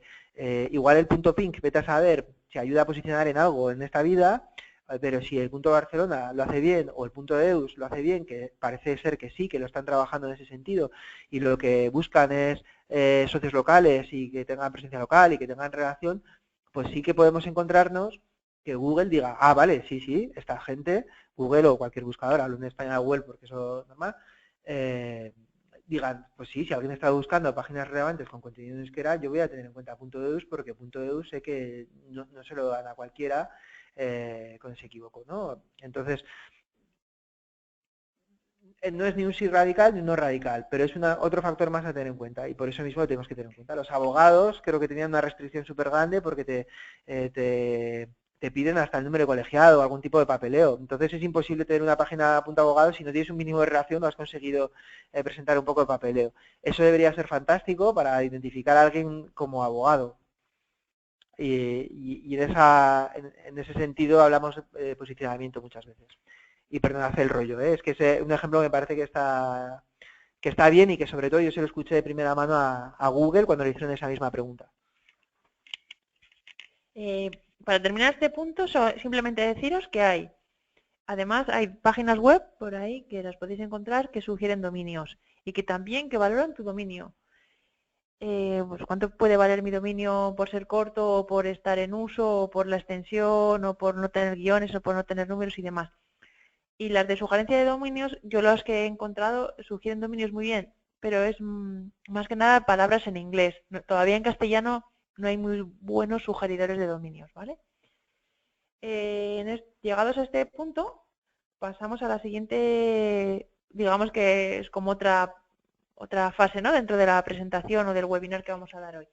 igual el .pink, vete a saber si ayuda a posicionar en algo en esta vida, pero si el .barcelona lo hace bien o el .eus lo hace bien, que parece ser que sí, que lo están trabajando en ese sentido, y lo que buscan es socios locales y que tengan presencia local y que tengan relación, pues sí que podemos encontrarnos que Google diga, ah, vale, sí, sí, esta gente, Google o cualquier buscador, hablo en español Google porque eso es normal, digan, pues sí, si alguien está buscando páginas relevantes con contenido en euskera, yo voy a tener en cuenta .eus porque .eus sé que no se lo dan a cualquiera con ese equívoco, ¿no? Entonces, no es ni un sí radical ni un no radical, pero es otro factor más a tener en cuenta y por eso mismo lo tenemos que tener en cuenta. Los abogados creo que tenían una restricción súper grande porque te piden hasta el número de colegiado o algún tipo de papeleo. Entonces es imposible tener una página .abogado si no tienes un mínimo de relación o has conseguido presentar un poco de papeleo. Eso debería ser fantástico para identificar a alguien como abogado. Y en ese sentido hablamos de posicionamiento muchas veces. Y perdonad el rollo, es que es un ejemplo que me parece que está bien y que sobre todo yo se lo escuché de primera mano a Google cuando le hicieron esa misma pregunta. Para terminar este punto, simplemente deciros que además hay páginas web por ahí que las podéis encontrar que sugieren dominios y que también que valoran tu dominio. Pues cuánto puede valer mi dominio por ser corto o por estar en uso o por la extensión o por no tener guiones o por no tener números y demás. Y las de sugerencia de dominios, yo las que he encontrado sugieren dominios muy bien, pero es más que nada palabras en inglés. Todavía en castellano no hay muy buenos sugeridores de dominios, ¿vale? Llegados a este punto, pasamos a la siguiente, digamos que es como otra fase, ¿no? Dentro de la presentación o del webinar que vamos a dar hoy.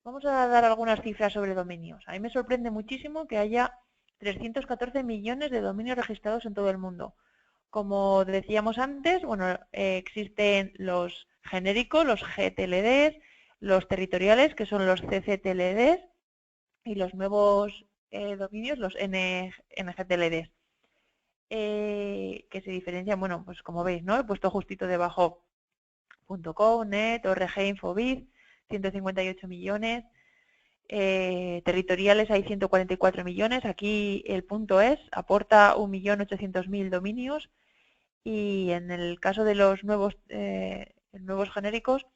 Vamos a dar algunas cifras sobre dominios. A mí me sorprende muchísimo que haya 314 millones de dominios registrados en todo el mundo. Como decíamos antes, bueno, existen los genéricos, los GTLDs, los territoriales, que son los CCTLDs, y los nuevos dominios, los NGTLDs, que se diferencian, bueno, pues como veis, ¿no? He puesto justito debajo .com, net, org, infobiz, 158 millones. Territoriales hay 144 millones. Aquí el .es aporta 1.800.000 dominios. Y en el caso de los nuevos genéricos,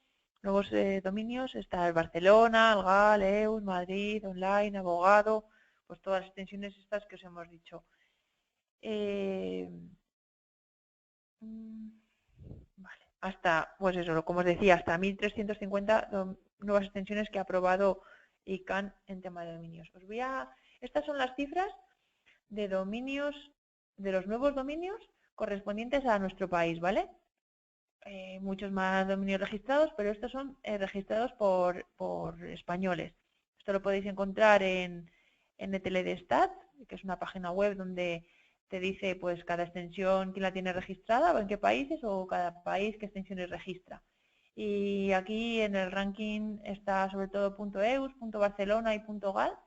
nuevos dominios, está el Barcelona, el GAL, EUS, Madrid, online, abogado, pues todas las extensiones estas que os hemos dicho. Vale, hasta, pues eso, como os decía, hasta 1.350 nuevas extensiones que ha aprobado ICANN en tema de dominios. Estas son las cifras de dominios, de los nuevos dominios correspondientes a nuestro país, ¿vale? Muchos más dominios registrados, pero estos son registrados por españoles. Esto lo podéis encontrar en NTLDstat, que es una página web donde te dice pues cada extensión quién la tiene registrada o en qué países o cada país qué extensiones registra. Y aquí en el ranking está sobre todo .eus, .barcelona y .gal,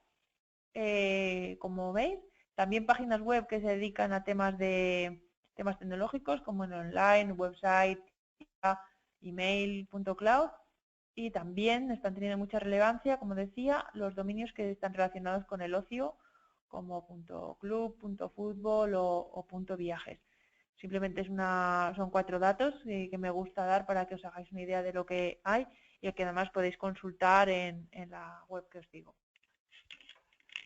como veis. También páginas web que se dedican a temas tecnológicos como en online, website, email, .cloud. Y también están teniendo mucha relevancia, como decía, los dominios que están relacionados con el ocio, como .club, .fútbol o .viajes. Simplemente son 4 datos que me gusta dar para que os hagáis una idea de lo que hay y que además podéis consultar en la web que os digo.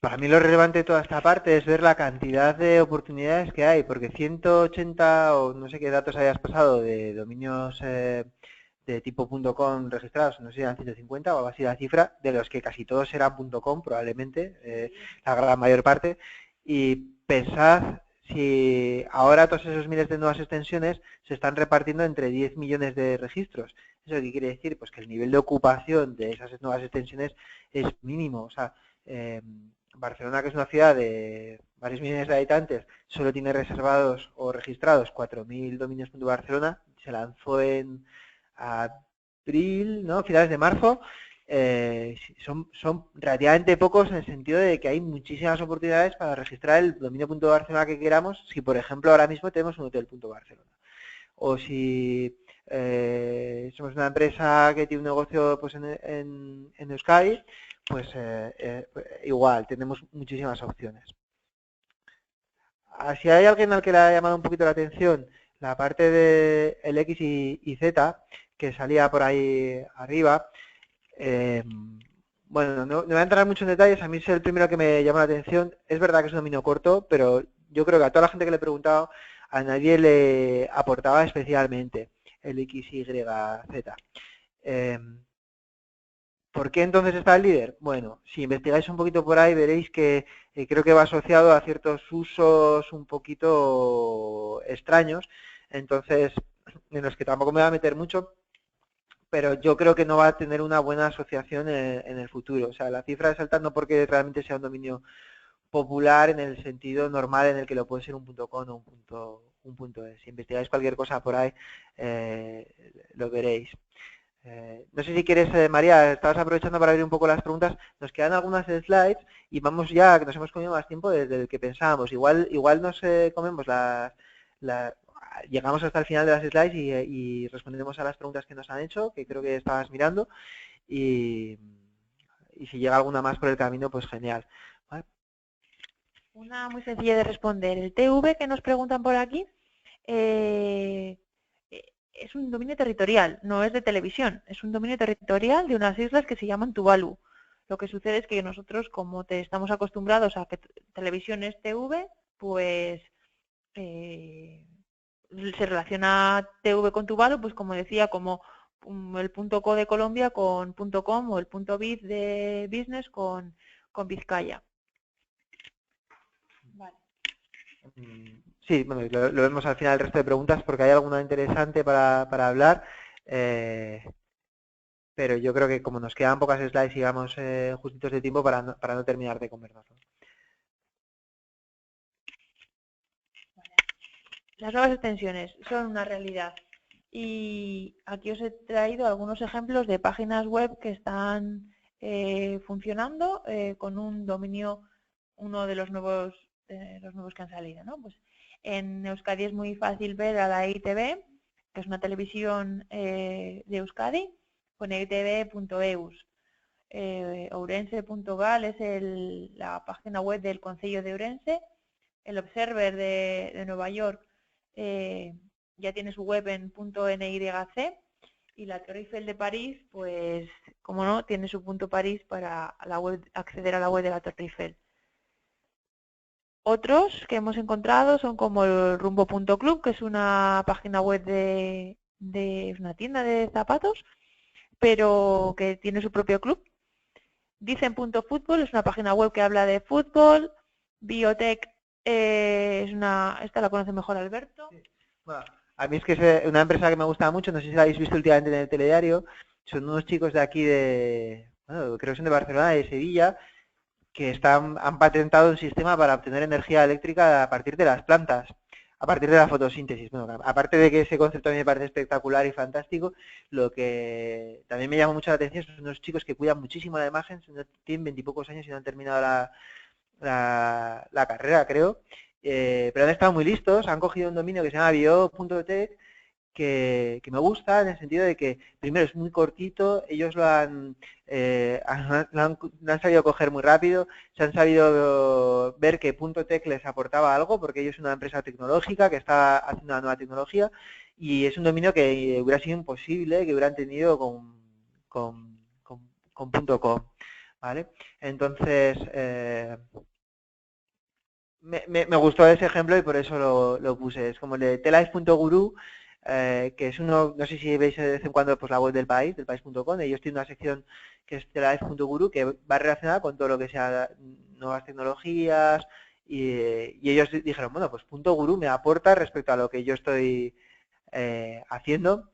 Para mí lo relevante de toda esta parte es ver la cantidad de oportunidades que hay, porque 180 o no sé qué datos hayas pasado de dominios de tipo .com registrados, no sé si eran 150 o algo así la cifra, de los que casi todos eran .com probablemente, la gran mayor parte, y pensad si ahora todos esos miles de nuevas extensiones se están repartiendo entre 10 millones de registros. ¿Eso qué quiere decir? Pues que el nivel de ocupación de esas nuevas extensiones es mínimo, o sea, Barcelona, que es una ciudad de varios millones de habitantes, solo tiene reservados o registrados 4.000 dominios.barcelona. Se lanzó en abril, ¿no? Finales de marzo. Son relativamente pocos en el sentido de que hay muchísimas oportunidades para registrar el dominio.barcelona que queramos, si por ejemplo ahora mismo tenemos un hotel.barcelona. O si somos una empresa que tiene un negocio pues en Euskadi, pues igual, tenemos muchísimas opciones. Si hay alguien al que le ha llamado un poquito la atención la parte de el X y Z, que salía por ahí arriba, bueno, no voy a entrar mucho en detalles, a mí es el primero que me llamó la atención. Es verdad que es un dominio corto, pero yo creo que a toda la gente que le he preguntado, a nadie le aportaba especialmente el XYZ. ¿Por qué entonces está el líder? Bueno, si investigáis un poquito por ahí veréis que creo que va asociado a ciertos usos un poquito extraños, entonces en los que tampoco me voy a meter mucho, pero yo creo que no va a tener una buena asociación en el futuro. O sea, la cifra de saltar no porque realmente sea un dominio popular en el sentido normal en el que lo puede ser un .com o un punto .es. Si investigáis cualquier cosa por ahí, lo veréis. No sé si quieres, María, estabas aprovechando para abrir un poco las preguntas. Nos quedan algunas slides y vamos ya, que nos hemos comido más tiempo desde el que pensábamos. Igual nos comemos llegamos hasta el final de las slides y respondemos a las preguntas que nos han hecho, que creo que estabas mirando, y si llega alguna más por el camino, pues genial. ¿Vale? Una muy sencilla de responder. El TV que nos preguntan por aquí es un dominio territorial, no es de televisión, es un dominio territorial de unas islas que se llaman Tuvalu. Lo que sucede es que nosotros, como estamos acostumbrados a que televisión es TV, pues se relaciona TV con Tuvalu, pues como decía, como el .co de Colombia con .com o el .biz de business con Vizcaya. Vale. Sí, bueno, lo vemos al final del resto de preguntas porque hay alguna interesante para hablar, pero yo creo que como nos quedan pocas slides y vamos justitos de tiempo para no terminar de conversarlo. Las nuevas extensiones son una realidad y aquí os he traído algunos ejemplos de páginas web que están funcionando con un dominio, uno de los nuevos que han salido, ¿no? Pues en Euskadi es muy fácil ver a la EITB, que es una televisión de Euskadi, con eitv.eus. Ourense.gal es la página web del Concello de Ourense. El Observer de Nueva York ya tiene su web en .nyc, y la Torre Eiffel de París, pues, como no, tiene su .París para acceder a la web de la Torre Eiffel. Otros que hemos encontrado son como el rumbo.club, que es una página web de una tienda de zapatos, pero que tiene su propio club. Dicen.fútbol es una página web que habla de fútbol. Biotech esta la conoce mejor Alberto. Sí. Bueno, a mí es que es una empresa que me gusta mucho, no sé si la habéis visto últimamente en el telediario, son unos chicos de aquí bueno, creo que son de Barcelona, de Sevilla, que han patentado un sistema para obtener energía eléctrica a partir de las plantas, a partir de la fotosíntesis. Bueno, aparte de que ese concepto a mí me parece espectacular y fantástico, lo que también me llama mucho la atención son unos chicos que cuidan muchísimo la imagen, tienen 20 y pocos años y no han terminado la carrera, creo, pero han estado muy listos, han cogido un dominio que se llama bio.tech, que me gusta en el sentido de que primero es muy cortito, ellos lo han sabido coger muy rápido, se han sabido ver que .tech les aportaba algo porque ellos son una empresa tecnológica que está haciendo una nueva tecnología y es un dominio que hubiera sido imposible que hubieran tenido con .com, ¿vale? Entonces me gustó ese ejemplo y por eso lo puse. Es como el de telife.guru, que es uno, no sé si veis de vez en cuando pues, la web del país.com, ellos tienen una sección que es telife.guru que va relacionada con todo lo que sea nuevas tecnologías y ellos dijeron, bueno, pues .guru me aporta respecto a lo que yo estoy haciendo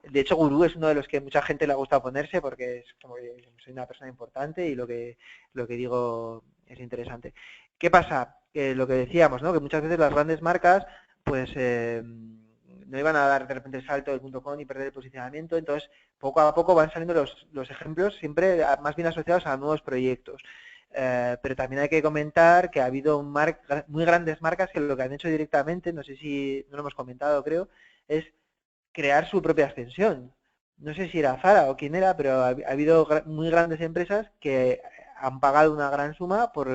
De hecho, gurú es uno de los que mucha gente le gusta ponerse porque es como que soy una persona importante y lo que digo es interesante. ¿Qué pasa? Que lo que decíamos, ¿no? Que muchas veces las grandes marcas, pues no iban a dar de repente el salto del .com y perder el posicionamiento, entonces poco a poco van saliendo los ejemplos siempre más bien asociados a nuevos proyectos. Pero también hay que comentar que ha habido muy grandes marcas que lo que han hecho directamente, no sé si no lo hemos comentado, creo, es crear su propia extensión. No sé si era Zara o quién era, pero ha habido muy grandes empresas que han pagado una gran suma por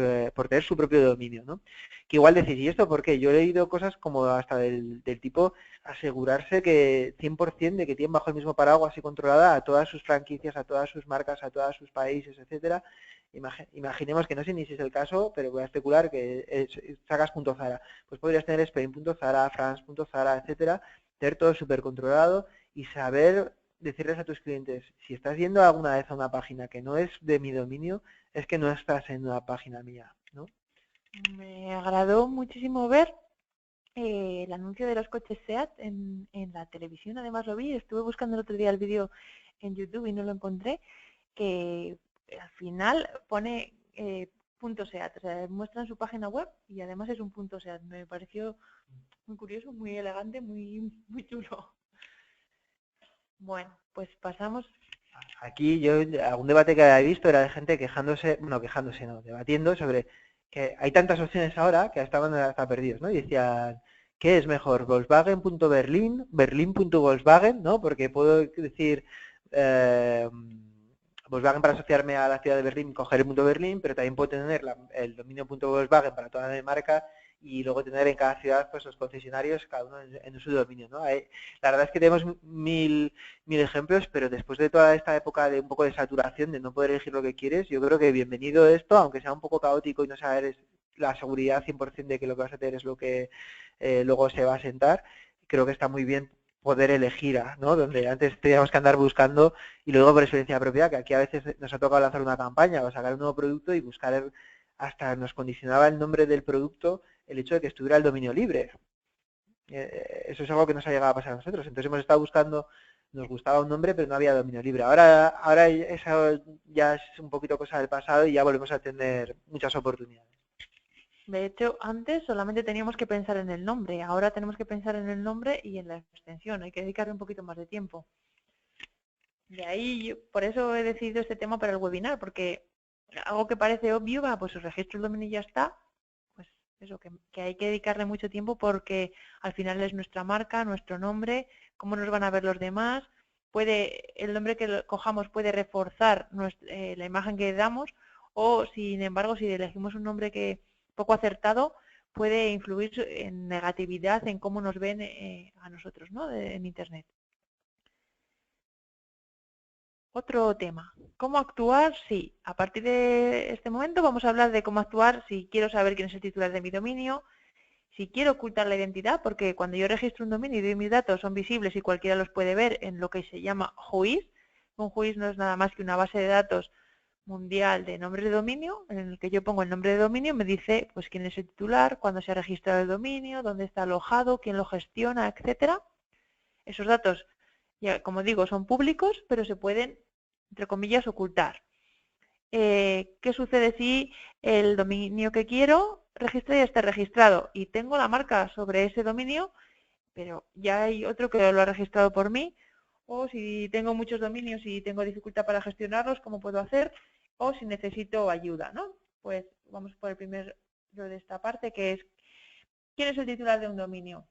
tener su propio dominio, ¿no? Que igual decís, ¿y esto por qué? Yo he leído cosas como hasta del tipo asegurarse que 100% de que tienen bajo el mismo paraguas y controlada a todas sus franquicias, a todas sus marcas, a todos sus países, etcétera. Imaginemos que no sé ni si es el caso, pero voy a especular que sacas .zara. Pues podrías tener Spain.zara, France.zara, etcétera, tener todo súper controlado y saber decirles a tus clientes, si estás yendo alguna vez a una página que no es de mi dominio, es que no estás en una página mía, ¿no? Me agradó muchísimo ver el anuncio de los coches SEAT en la televisión, además lo vi, estuve buscando el otro día el vídeo en YouTube y no lo encontré, que al final pone punto SEAT, o sea, muestran su página web y además es un punto SEAT, me pareció muy curioso, muy elegante, muy chulo. Bueno, pues pasamos. Aquí yo, algún debate que había visto era de gente quejándose, no, debatiendo sobre que hay tantas opciones ahora que estaban hasta perdidos, ¿no? Y decían, ¿qué es mejor? Volkswagen.berlin, Berlin.volkswagen, ¿no? Porque puedo decir Volkswagen para asociarme a la ciudad de Berlín, coger el punto Berlín, pero también puedo tener el dominio .volkswagen para toda mi marca y luego tener en cada ciudad pues los concesionarios, cada uno en su dominio, ¿no? La verdad es que tenemos mil ejemplos, pero después de toda esta época de un poco de saturación, de no poder elegir lo que quieres, yo creo que bienvenido esto, aunque sea un poco caótico y no saber la seguridad 100% de que lo que vas a tener es lo que luego se va a sentar, creo que está muy bien poder elegir, ¿no? Donde antes teníamos que andar buscando, y luego por experiencia propia, que aquí a veces nos ha tocado lanzar una campaña o sacar un nuevo producto y buscar, hasta nos condicionaba el nombre del producto el hecho de que estuviera el dominio libre. Eso es algo que nos ha llegado a pasar a nosotros. Entonces hemos estado buscando, nos gustaba un nombre, pero no había dominio libre. Ahora eso ya es un poquito cosa del pasado y ya volvemos a tener muchas oportunidades. De hecho, antes solamente teníamos que pensar en el nombre, ahora tenemos que pensar en el nombre y en la extensión, hay que dedicarle un poquito más de tiempo. De ahí, por eso he decidido este tema para el webinar, porque algo que parece obvio, pues os registro el dominio y ya está, pues eso, que hay que dedicarle mucho tiempo porque al final es nuestra marca, nuestro nombre, cómo nos van a ver los demás, el nombre que cojamos puede reforzar la imagen que damos o, sin embargo, si elegimos un nombre que poco acertado, puede influir en negatividad en cómo nos ven a nosotros, ¿no? En Internet. Otro tema, ¿cómo actuar? Sí, a partir de este momento vamos a hablar de cómo actuar si quiero saber quién es el titular de mi dominio, si quiero ocultar la identidad, porque cuando yo registro un dominio y doy mis datos son visibles y cualquiera los puede ver en lo que se llama WHOIS. Un WHOIS no es nada más que una base de datos mundial de nombres de dominio, en el que yo pongo el nombre de dominio, me dice pues quién es el titular, cuándo se ha registrado el dominio, dónde está alojado, quién lo gestiona, etcétera. Esos datos, ya, como digo, son públicos, pero se pueden, entre comillas, ocultar. ¿Qué sucede si el dominio que quiero registrar ya está registrado y tengo la marca sobre ese dominio, pero ya hay otro que lo ha registrado por mí? O si tengo muchos dominios y tengo dificultad para gestionarlos, ¿cómo puedo hacer? O si necesito ayuda, ¿no? Pues vamos por el primero de esta parte, que es ¿quién es el titular de un dominio?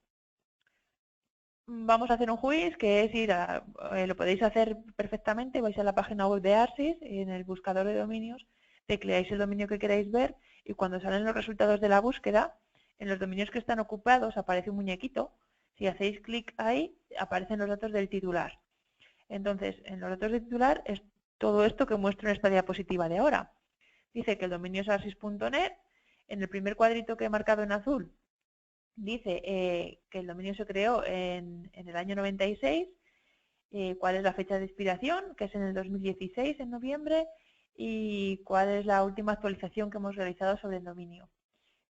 Vamos a hacer un quiz, que es lo podéis hacer perfectamente, vais a la página web de ARSIS, en el buscador de dominios, tecleáis el dominio que queráis ver y cuando salen los resultados de la búsqueda, en los dominios que están ocupados aparece un muñequito. Si hacéis clic ahí, aparecen los datos del titular. Entonces, en los datos del titular es todo esto que muestro en esta diapositiva de ahora. Dice que el dominio es arsis.net, en el primer cuadrito que he marcado en azul, dice que el dominio se creó en el año 96, cuál es la fecha de expiración, que es en el 2016, en noviembre, y cuál es la última actualización que hemos realizado sobre el dominio.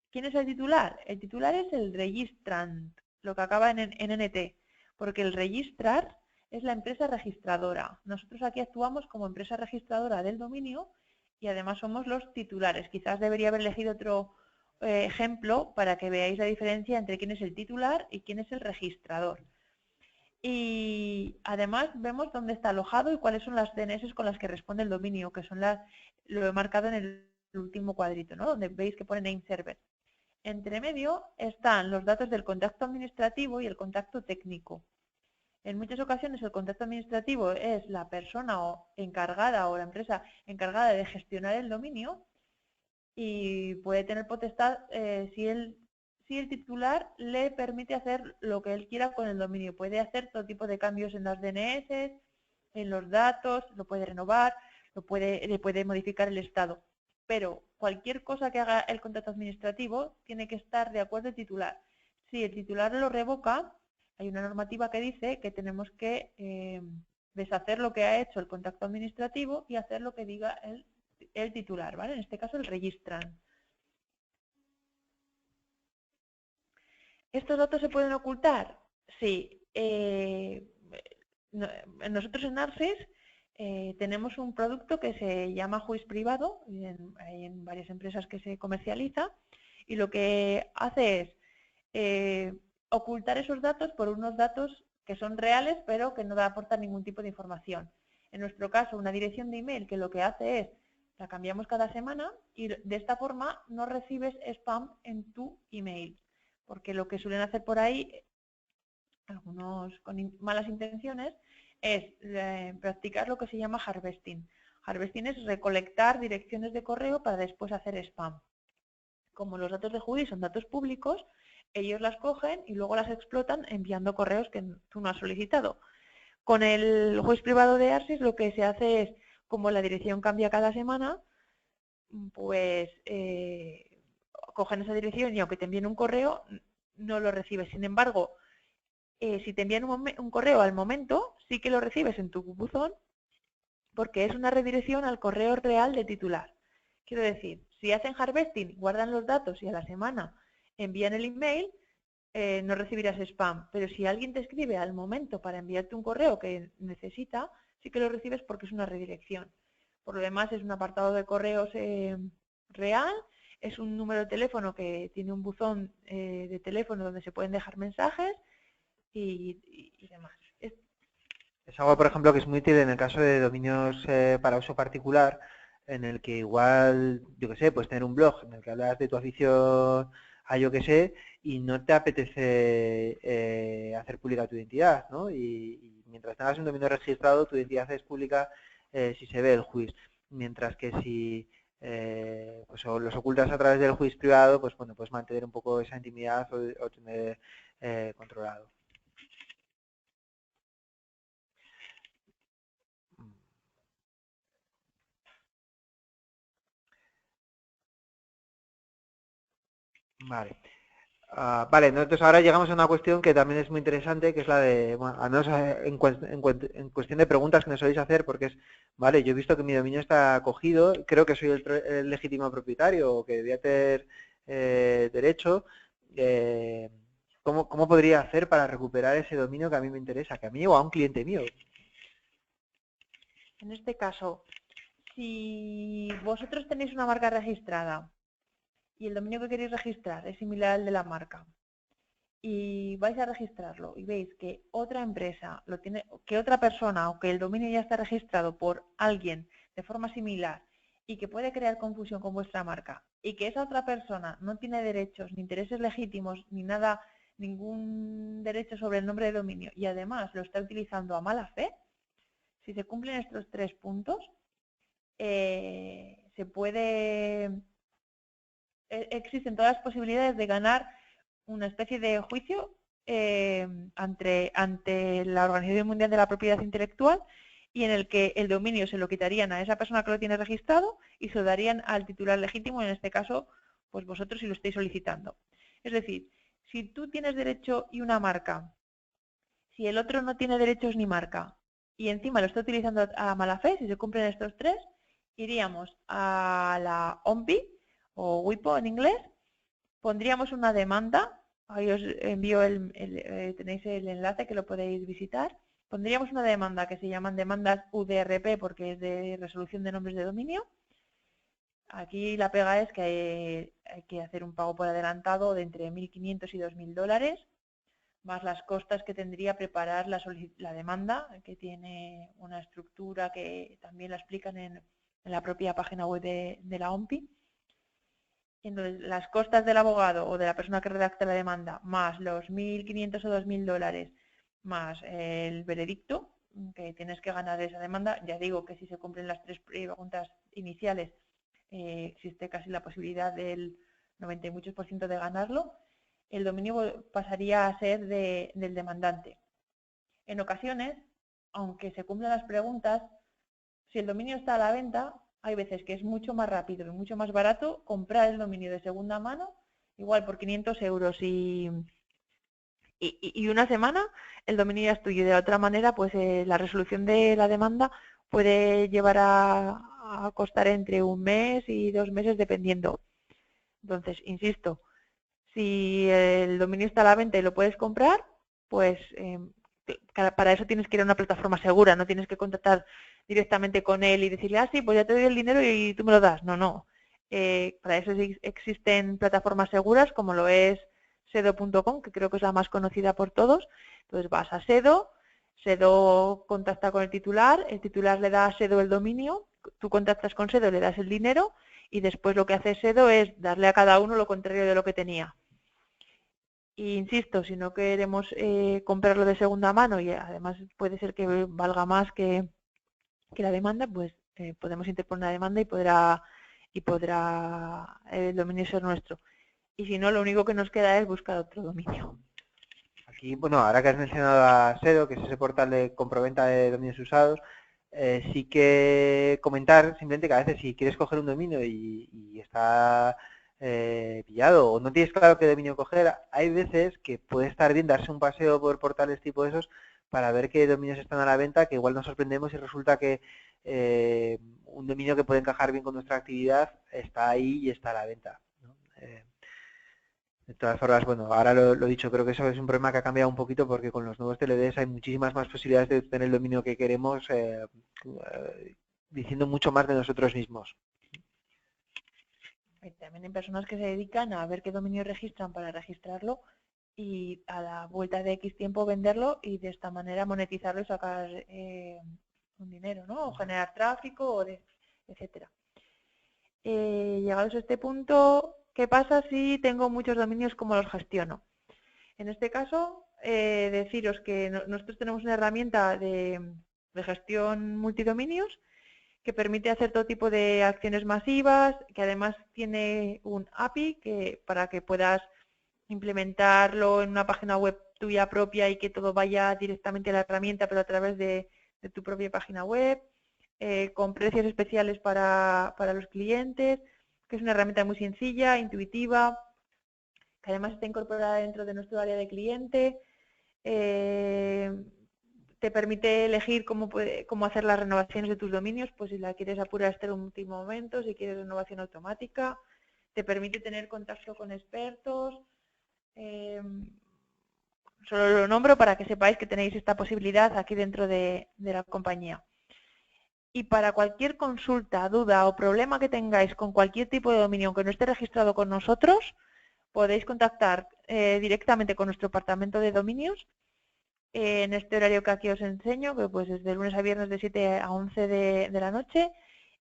¿Quién es el titular? El titular es el registrant, lo que acaba en NT, porque el registrar es la empresa registradora. Nosotros aquí actuamos como empresa registradora del dominio y además somos los titulares. Quizás debería haber elegido otro ejemplo para que veáis la diferencia entre quién es el titular y quién es el registrador. Y además vemos dónde está alojado y cuáles son las DNS con las que responde el dominio, que son lo he marcado en el último cuadrito, ¿no? Donde veis que pone name server. Entre medio están los datos del contacto administrativo y el contacto técnico. En muchas ocasiones el contacto administrativo es la persona encargada o la empresa encargada de gestionar el dominio y puede tener potestad si el titular le permite hacer lo que él quiera con el dominio. Puede hacer todo tipo de cambios en las DNS, en los datos, lo puede renovar, le puede modificar el estado. Pero cualquier cosa que haga el contrato administrativo tiene que estar de acuerdo el titular. Si el titular lo revoca, hay una normativa que dice que tenemos que deshacer lo que ha hecho el contacto administrativo y hacer lo que diga el titular, ¿vale? En este caso el registran. ¿Estos datos se pueden ocultar? Sí. Nosotros en Arsis tenemos un producto que se llama Juiz Privado, hay en varias empresas que se comercializa, y lo que hace es ocultar esos datos por unos datos que son reales, pero que no aportan ningún tipo de información. En nuestro caso, una dirección de email que lo que hace es, la cambiamos cada semana y de esta forma no recibes spam en tu email. Porque lo que suelen hacer por ahí, algunos con malas intenciones, es practicar lo que se llama harvesting. Harvesting es recolectar direcciones de correo para después hacer spam. Como los datos de Juiz son datos públicos, ellos las cogen y luego las explotan enviando correos que tú no has solicitado. Con el Juiz privado de Arsis lo que se hace es, como la dirección cambia cada semana, pues cogen esa dirección y aunque te envíen un correo, no lo recibes. Sin embargo, si te envían un correo al momento, sí que lo recibes en tu buzón porque es una redirección al correo real de titular. Quiero decir, si hacen harvesting, guardan los datos y a la semana envían el email, no recibirás spam. Pero si alguien te escribe al momento para enviarte un correo que necesita, sí que lo recibes porque es una redirección. Por lo demás, es un apartado de correos real, es un número de teléfono que tiene un buzón de teléfono donde se pueden dejar mensajes y demás. Es algo, por ejemplo, que es muy útil en el caso de dominios para uso particular, en el que igual, yo que sé, puedes tener un blog en el que hablas de tu afición a yo que sé y no te apetece hacer pública tu identidad, ¿no? Y mientras tengas un dominio registrado, tu identidad es pública si se ve el juiz. Mientras que si pues o los ocultas a través del juiz privado, pues bueno, puedes mantener un poco esa intimidad o tener controlado. Vale. Vale, entonces ahora llegamos a una cuestión que también es muy interesante, que es la de, bueno, al menos en cuestión de preguntas que nos soléis hacer, porque es, vale, yo he visto que mi dominio está cogido, creo que soy el legítimo propietario o que debía tener derecho, ¿cómo podría hacer para recuperar ese dominio que a mí me interesa, que a mí o a un cliente mío? En este caso, si vosotros tenéis una marca registrada y el dominio que queréis registrar es similar al de la marca y vais a registrarlo y veis que otra empresa lo tiene, que otra persona o que el dominio ya está registrado por alguien de forma similar y que puede crear confusión con vuestra marca y que esa otra persona no tiene derechos ni intereses legítimos ni nada, ningún derecho sobre el nombre de dominio y además lo está utilizando a mala fe, si se cumplen estos 3 puntos, existen todas las posibilidades de ganar una especie de juicio ante la Organización Mundial de la Propiedad Intelectual y en el que el dominio se lo quitarían a esa persona que lo tiene registrado y se lo darían al titular legítimo, en este caso, pues vosotros si lo estáis solicitando. Es decir, si tú tienes derecho y una marca, si el otro no tiene derechos ni marca y encima lo está utilizando a mala fe, si se cumplen estos 3, iríamos a la OMPI o WIPO en inglés, pondríamos una demanda, ahí os envío tenéis el enlace que lo podéis visitar, pondríamos una demanda que se llaman demandas UDRP porque es de resolución de nombres de dominio. Aquí la pega es que hay que hacer un pago por adelantado de entre 1.500 y 2.000 dólares, más las costas que tendría preparar la demanda, que tiene una estructura que también la explican en la propia página web de la OMPI. Entonces, las costas del abogado o de la persona que redacta la demanda, más los 1.500 o 2.000 dólares, más el veredicto que tienes que ganar esa demanda. Ya digo que si se cumplen las 3 preguntas iniciales, existe casi la posibilidad del 90 y muchos % de ganarlo. El dominio pasaría a ser del demandante. En ocasiones, aunque se cumplan las preguntas, si el dominio está a la venta, hay veces que es mucho más rápido y mucho más barato comprar el dominio de segunda mano, igual por 500 euros y una semana el dominio ya es tuyo. De la otra manera, pues la resolución de la demanda puede llevar a costar entre 1 mes y 2 meses dependiendo. Entonces, insisto, si el dominio está a la venta y lo puedes comprar, pues para eso tienes que ir a una plataforma segura, no tienes que contactar directamente con él y decirle, ah, sí, pues ya te doy el dinero y tú me lo das. No, no. Para eso existen plataformas seguras como lo es sedo.com, que creo que es la más conocida por todos. Entonces vas a Sedo, Sedo contacta con el titular le da a Sedo el dominio, tú contactas con Sedo, le das el dinero y después lo que hace Sedo es darle a cada uno lo contrario de lo que tenía. Y insisto, si no queremos comprarlo de segunda mano y además puede ser que valga más que la demanda, pues podemos interponer una demanda y podrá el dominio ser nuestro. Y si no, lo único que nos queda es buscar otro dominio. Aquí, bueno, ahora que has mencionado a Sedo, que es ese portal de compraventa de dominios usados, sí que comentar simplemente que a veces si quieres coger un dominio y está pillado o no tienes claro qué dominio coger, hay veces que puede estar bien darse un paseo por portales tipo esos para ver qué dominios están a la venta, que igual nos sorprendemos y resulta que un dominio que puede encajar bien con nuestra actividad está ahí y está a la venta, ¿no? De todas formas, bueno, ahora lo he dicho, creo que eso es un problema que ha cambiado un poquito porque con los nuevos TLDs hay muchísimas más posibilidades de tener el dominio que queremos diciendo mucho más de nosotros mismos. También hay personas que se dedican a ver qué dominio registran para registrarlo y a la vuelta de X tiempo venderlo y de esta manera monetizarlo y sacar un dinero, ¿no? O generar tráfico, etcétera. Llegados a este punto, ¿qué pasa si tengo muchos dominios, cómo los gestiono? En este caso, deciros que nosotros tenemos una herramienta de gestión multidominios que permite hacer todo tipo de acciones masivas, que además tiene un API para que puedas implementarlo en una página web tuya propia y que todo vaya directamente a la herramienta, pero a través de tu propia página web, con precios especiales para los clientes, que es una herramienta muy sencilla, intuitiva, que además está incorporada dentro de nuestro área de cliente. Te permite elegir cómo hacer las renovaciones de tus dominios, pues si la quieres apurar hasta el último momento, si quieres renovación automática. Te permite tener contacto con expertos. Solo lo nombro para que sepáis que tenéis esta posibilidad aquí dentro de la compañía. Y para cualquier consulta, duda o problema que tengáis con cualquier tipo de dominio que no esté registrado con nosotros, podéis contactar directamente con nuestro departamento de dominios en este horario que aquí os enseño, que pues es de lunes a viernes de 7 a 11 de la noche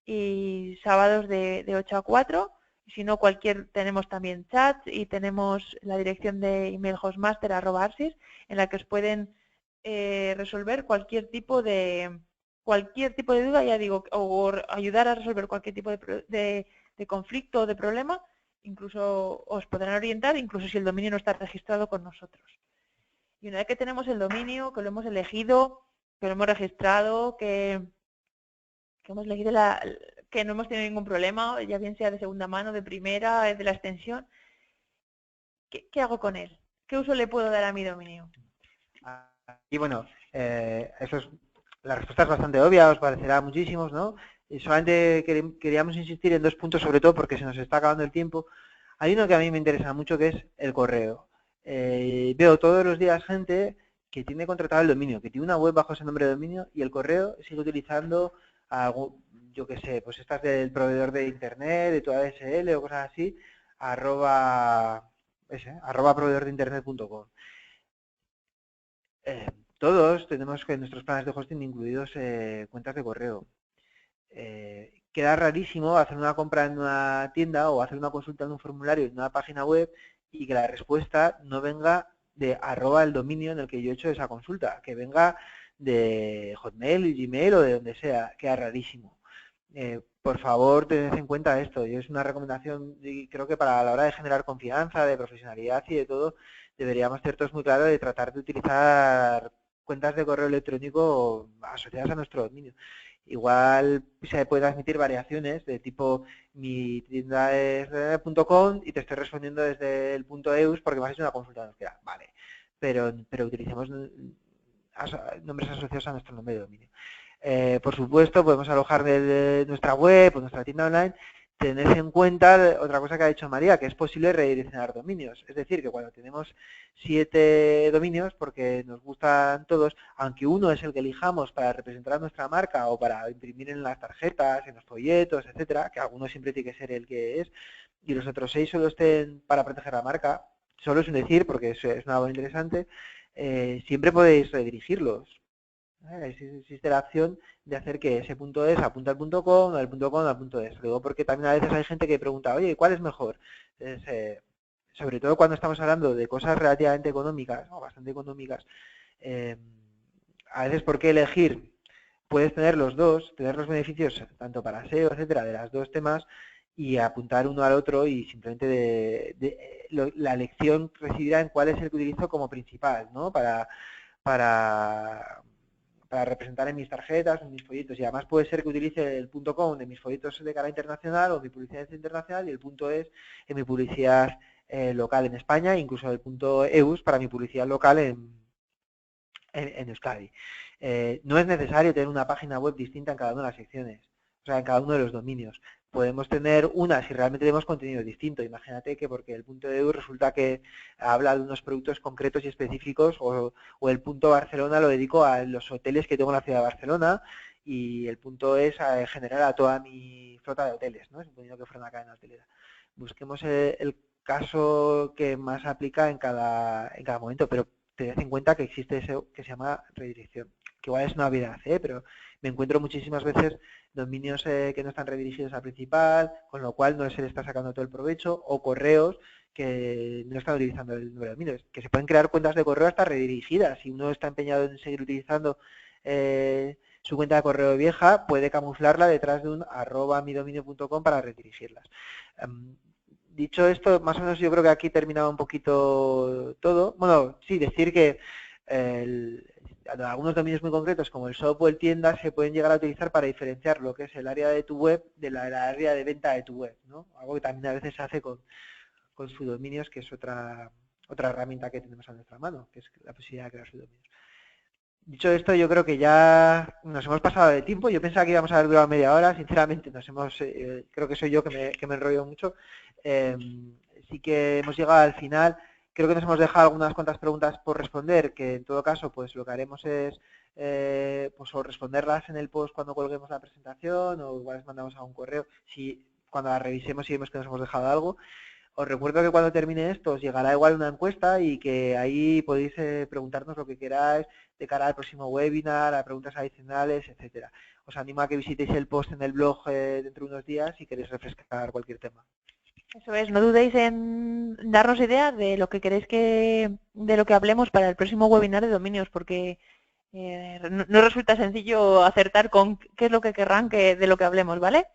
y sábados de 8 a 4. Si no, tenemos también chats y tenemos la dirección de email hostmaster@arsis en la que os pueden resolver cualquier tipo de duda, ya digo, o ayudar a resolver cualquier tipo de conflicto o de problema. Incluso os podrán orientar, incluso si el dominio no está registrado con nosotros. Y una vez que tenemos el dominio, que lo hemos elegido, que lo hemos registrado, que hemos elegido que no hemos tenido ningún problema, ya bien sea de segunda mano, de primera, de la extensión, ¿qué hago con él? ¿Qué uso le puedo dar a mi dominio? Y bueno, la respuesta es bastante obvia, os parecerá muchísimos, ¿no? Y solamente queríamos insistir en 2 puntos, sobre todo porque se nos está acabando el tiempo. Hay uno que a mí me interesa mucho, que es el correo. Veo todos los días gente que tiene contratado el dominio, que tiene una web bajo ese nombre de dominio y el correo sigue utilizando algo, yo qué sé, pues estas del proveedor de internet, de tu ADSL o cosas así, arroba proveedordeinternet.com. Todos tenemos en nuestros planes de hosting incluidos cuentas de correo. Queda rarísimo hacer una compra en una tienda o hacer una consulta en un formulario en una página web y que la respuesta no venga de arroba el dominio en el que yo he hecho esa consulta, que venga de Hotmail, Gmail o de donde sea. Queda rarísimo. Por favor, tened en cuenta esto. Y es una recomendación, y creo que para la hora de generar confianza, de profesionalidad y de todo, deberíamos ser todos muy claros de tratar de utilizar cuentas de correo electrónico asociadas a nuestro dominio. Igual se pueden admitir variaciones de tipo mi tienda es .com y te estoy respondiendo desde el .eus porque me has hecho una consulta de búsqueda. Vale, pero utilicemos nombres asociados a nuestro nombre de dominio. Por supuesto, podemos alojar de nuestra web o nuestra tienda online. Tened en cuenta otra cosa que ha dicho María, que es posible redireccionar dominios. Es decir, que cuando tenemos 7 dominios, porque nos gustan todos, aunque uno es el que elijamos para representar a nuestra marca o para imprimir en las tarjetas, en los folletos, etcétera, que alguno siempre tiene que ser el que es, y los otros 6 solo estén para proteger la marca, solo es un decir, porque es una voz interesante, siempre podéis redirigirlos. Existe la opción de hacer que ese punto es apunte al punto com, al punto com, al punto es. Luego porque también a veces hay gente que pregunta, oye, ¿cuál es mejor? Entonces, sobre todo cuando estamos hablando de cosas relativamente económicas, o bastante económicas, a veces ¿por qué elegir? Puedes tener los dos, tener los beneficios tanto para SEO, etcétera, de las dos temas y apuntar uno al otro y simplemente la elección residirá en cuál es el que utilizo como principal, ¿no? Para representar en mis tarjetas, en mis folletos, y además puede ser que utilice el .com de mis folletos de cara internacional o mi publicidad internacional y el .es en mi publicidad local en España, incluso el .eus para mi publicidad local en Euskadi. No es necesario tener una página web distinta en cada una de las secciones, o sea, en cada uno de los dominios. Podemos tener una si realmente tenemos contenido distinto. Imagínate que porque el .edu resulta que habla de unos productos concretos y específicos o el .barcelona lo dedico a los hoteles que tengo en la ciudad de Barcelona y el .es a generar a toda mi flota de hoteles, ¿no? Suponiendo que fuera una cadena hotelera. Busquemos el caso que más aplica en cada momento, pero tened en cuenta que existe eso que se llama redirección, que igual es una novedad, pero me encuentro muchísimas veces dominios que no están redirigidos al principal, con lo cual no se le está sacando todo el provecho, o correos que no están utilizando el número de dominios, que se pueden crear cuentas de correo hasta redirigidas. Si uno está empeñado en seguir utilizando su cuenta de correo vieja, puede camuflarla detrás de un @midominio.com para redirigirlas. Dicho esto, más o menos yo creo que aquí terminaba un poquito todo. Bueno, sí, decir que algunos dominios muy concretos como el shop o el tienda se pueden llegar a utilizar para diferenciar lo que es el área de tu web de la área de venta de tu web, ¿no? Algo que también a veces se hace con subdominios, que es otra herramienta que tenemos a nuestra mano, que es la posibilidad de crear subdominios. Dicho esto, yo creo que ya nos hemos pasado de tiempo. Yo pensaba que íbamos a haber durado media hora. Sinceramente, creo que soy yo que me enrollo mucho. Sí que hemos llegado al final. Creo que nos hemos dejado algunas cuantas preguntas por responder, que en todo caso, pues lo que haremos es pues o responderlas en el post cuando colguemos la presentación, o igual les mandamos a un correo si cuando la revisemos y vemos que nos hemos dejado algo. Os recuerdo que cuando termine esto os llegará igual una encuesta y que ahí podéis preguntarnos lo que queráis de cara al próximo webinar, a preguntas adicionales, etcétera. Os animo a que visitéis el post en el blog dentro de unos días si queréis refrescar cualquier tema. Eso es, no dudéis en darnos idea de lo que queréis de lo que hablemos para el próximo webinar de dominios, porque no resulta sencillo acertar con qué es lo que querrán de lo que hablemos, ¿vale?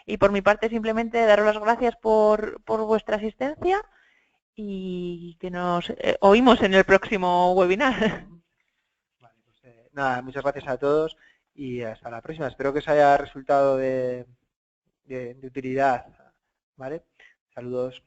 Y por mi parte simplemente daros las gracias por vuestra asistencia y que nos oímos en el próximo webinar. Vale, pues, nada, muchas gracias a todos y hasta la próxima. Espero que os haya resultado de utilidad, ¿vale? Saludos.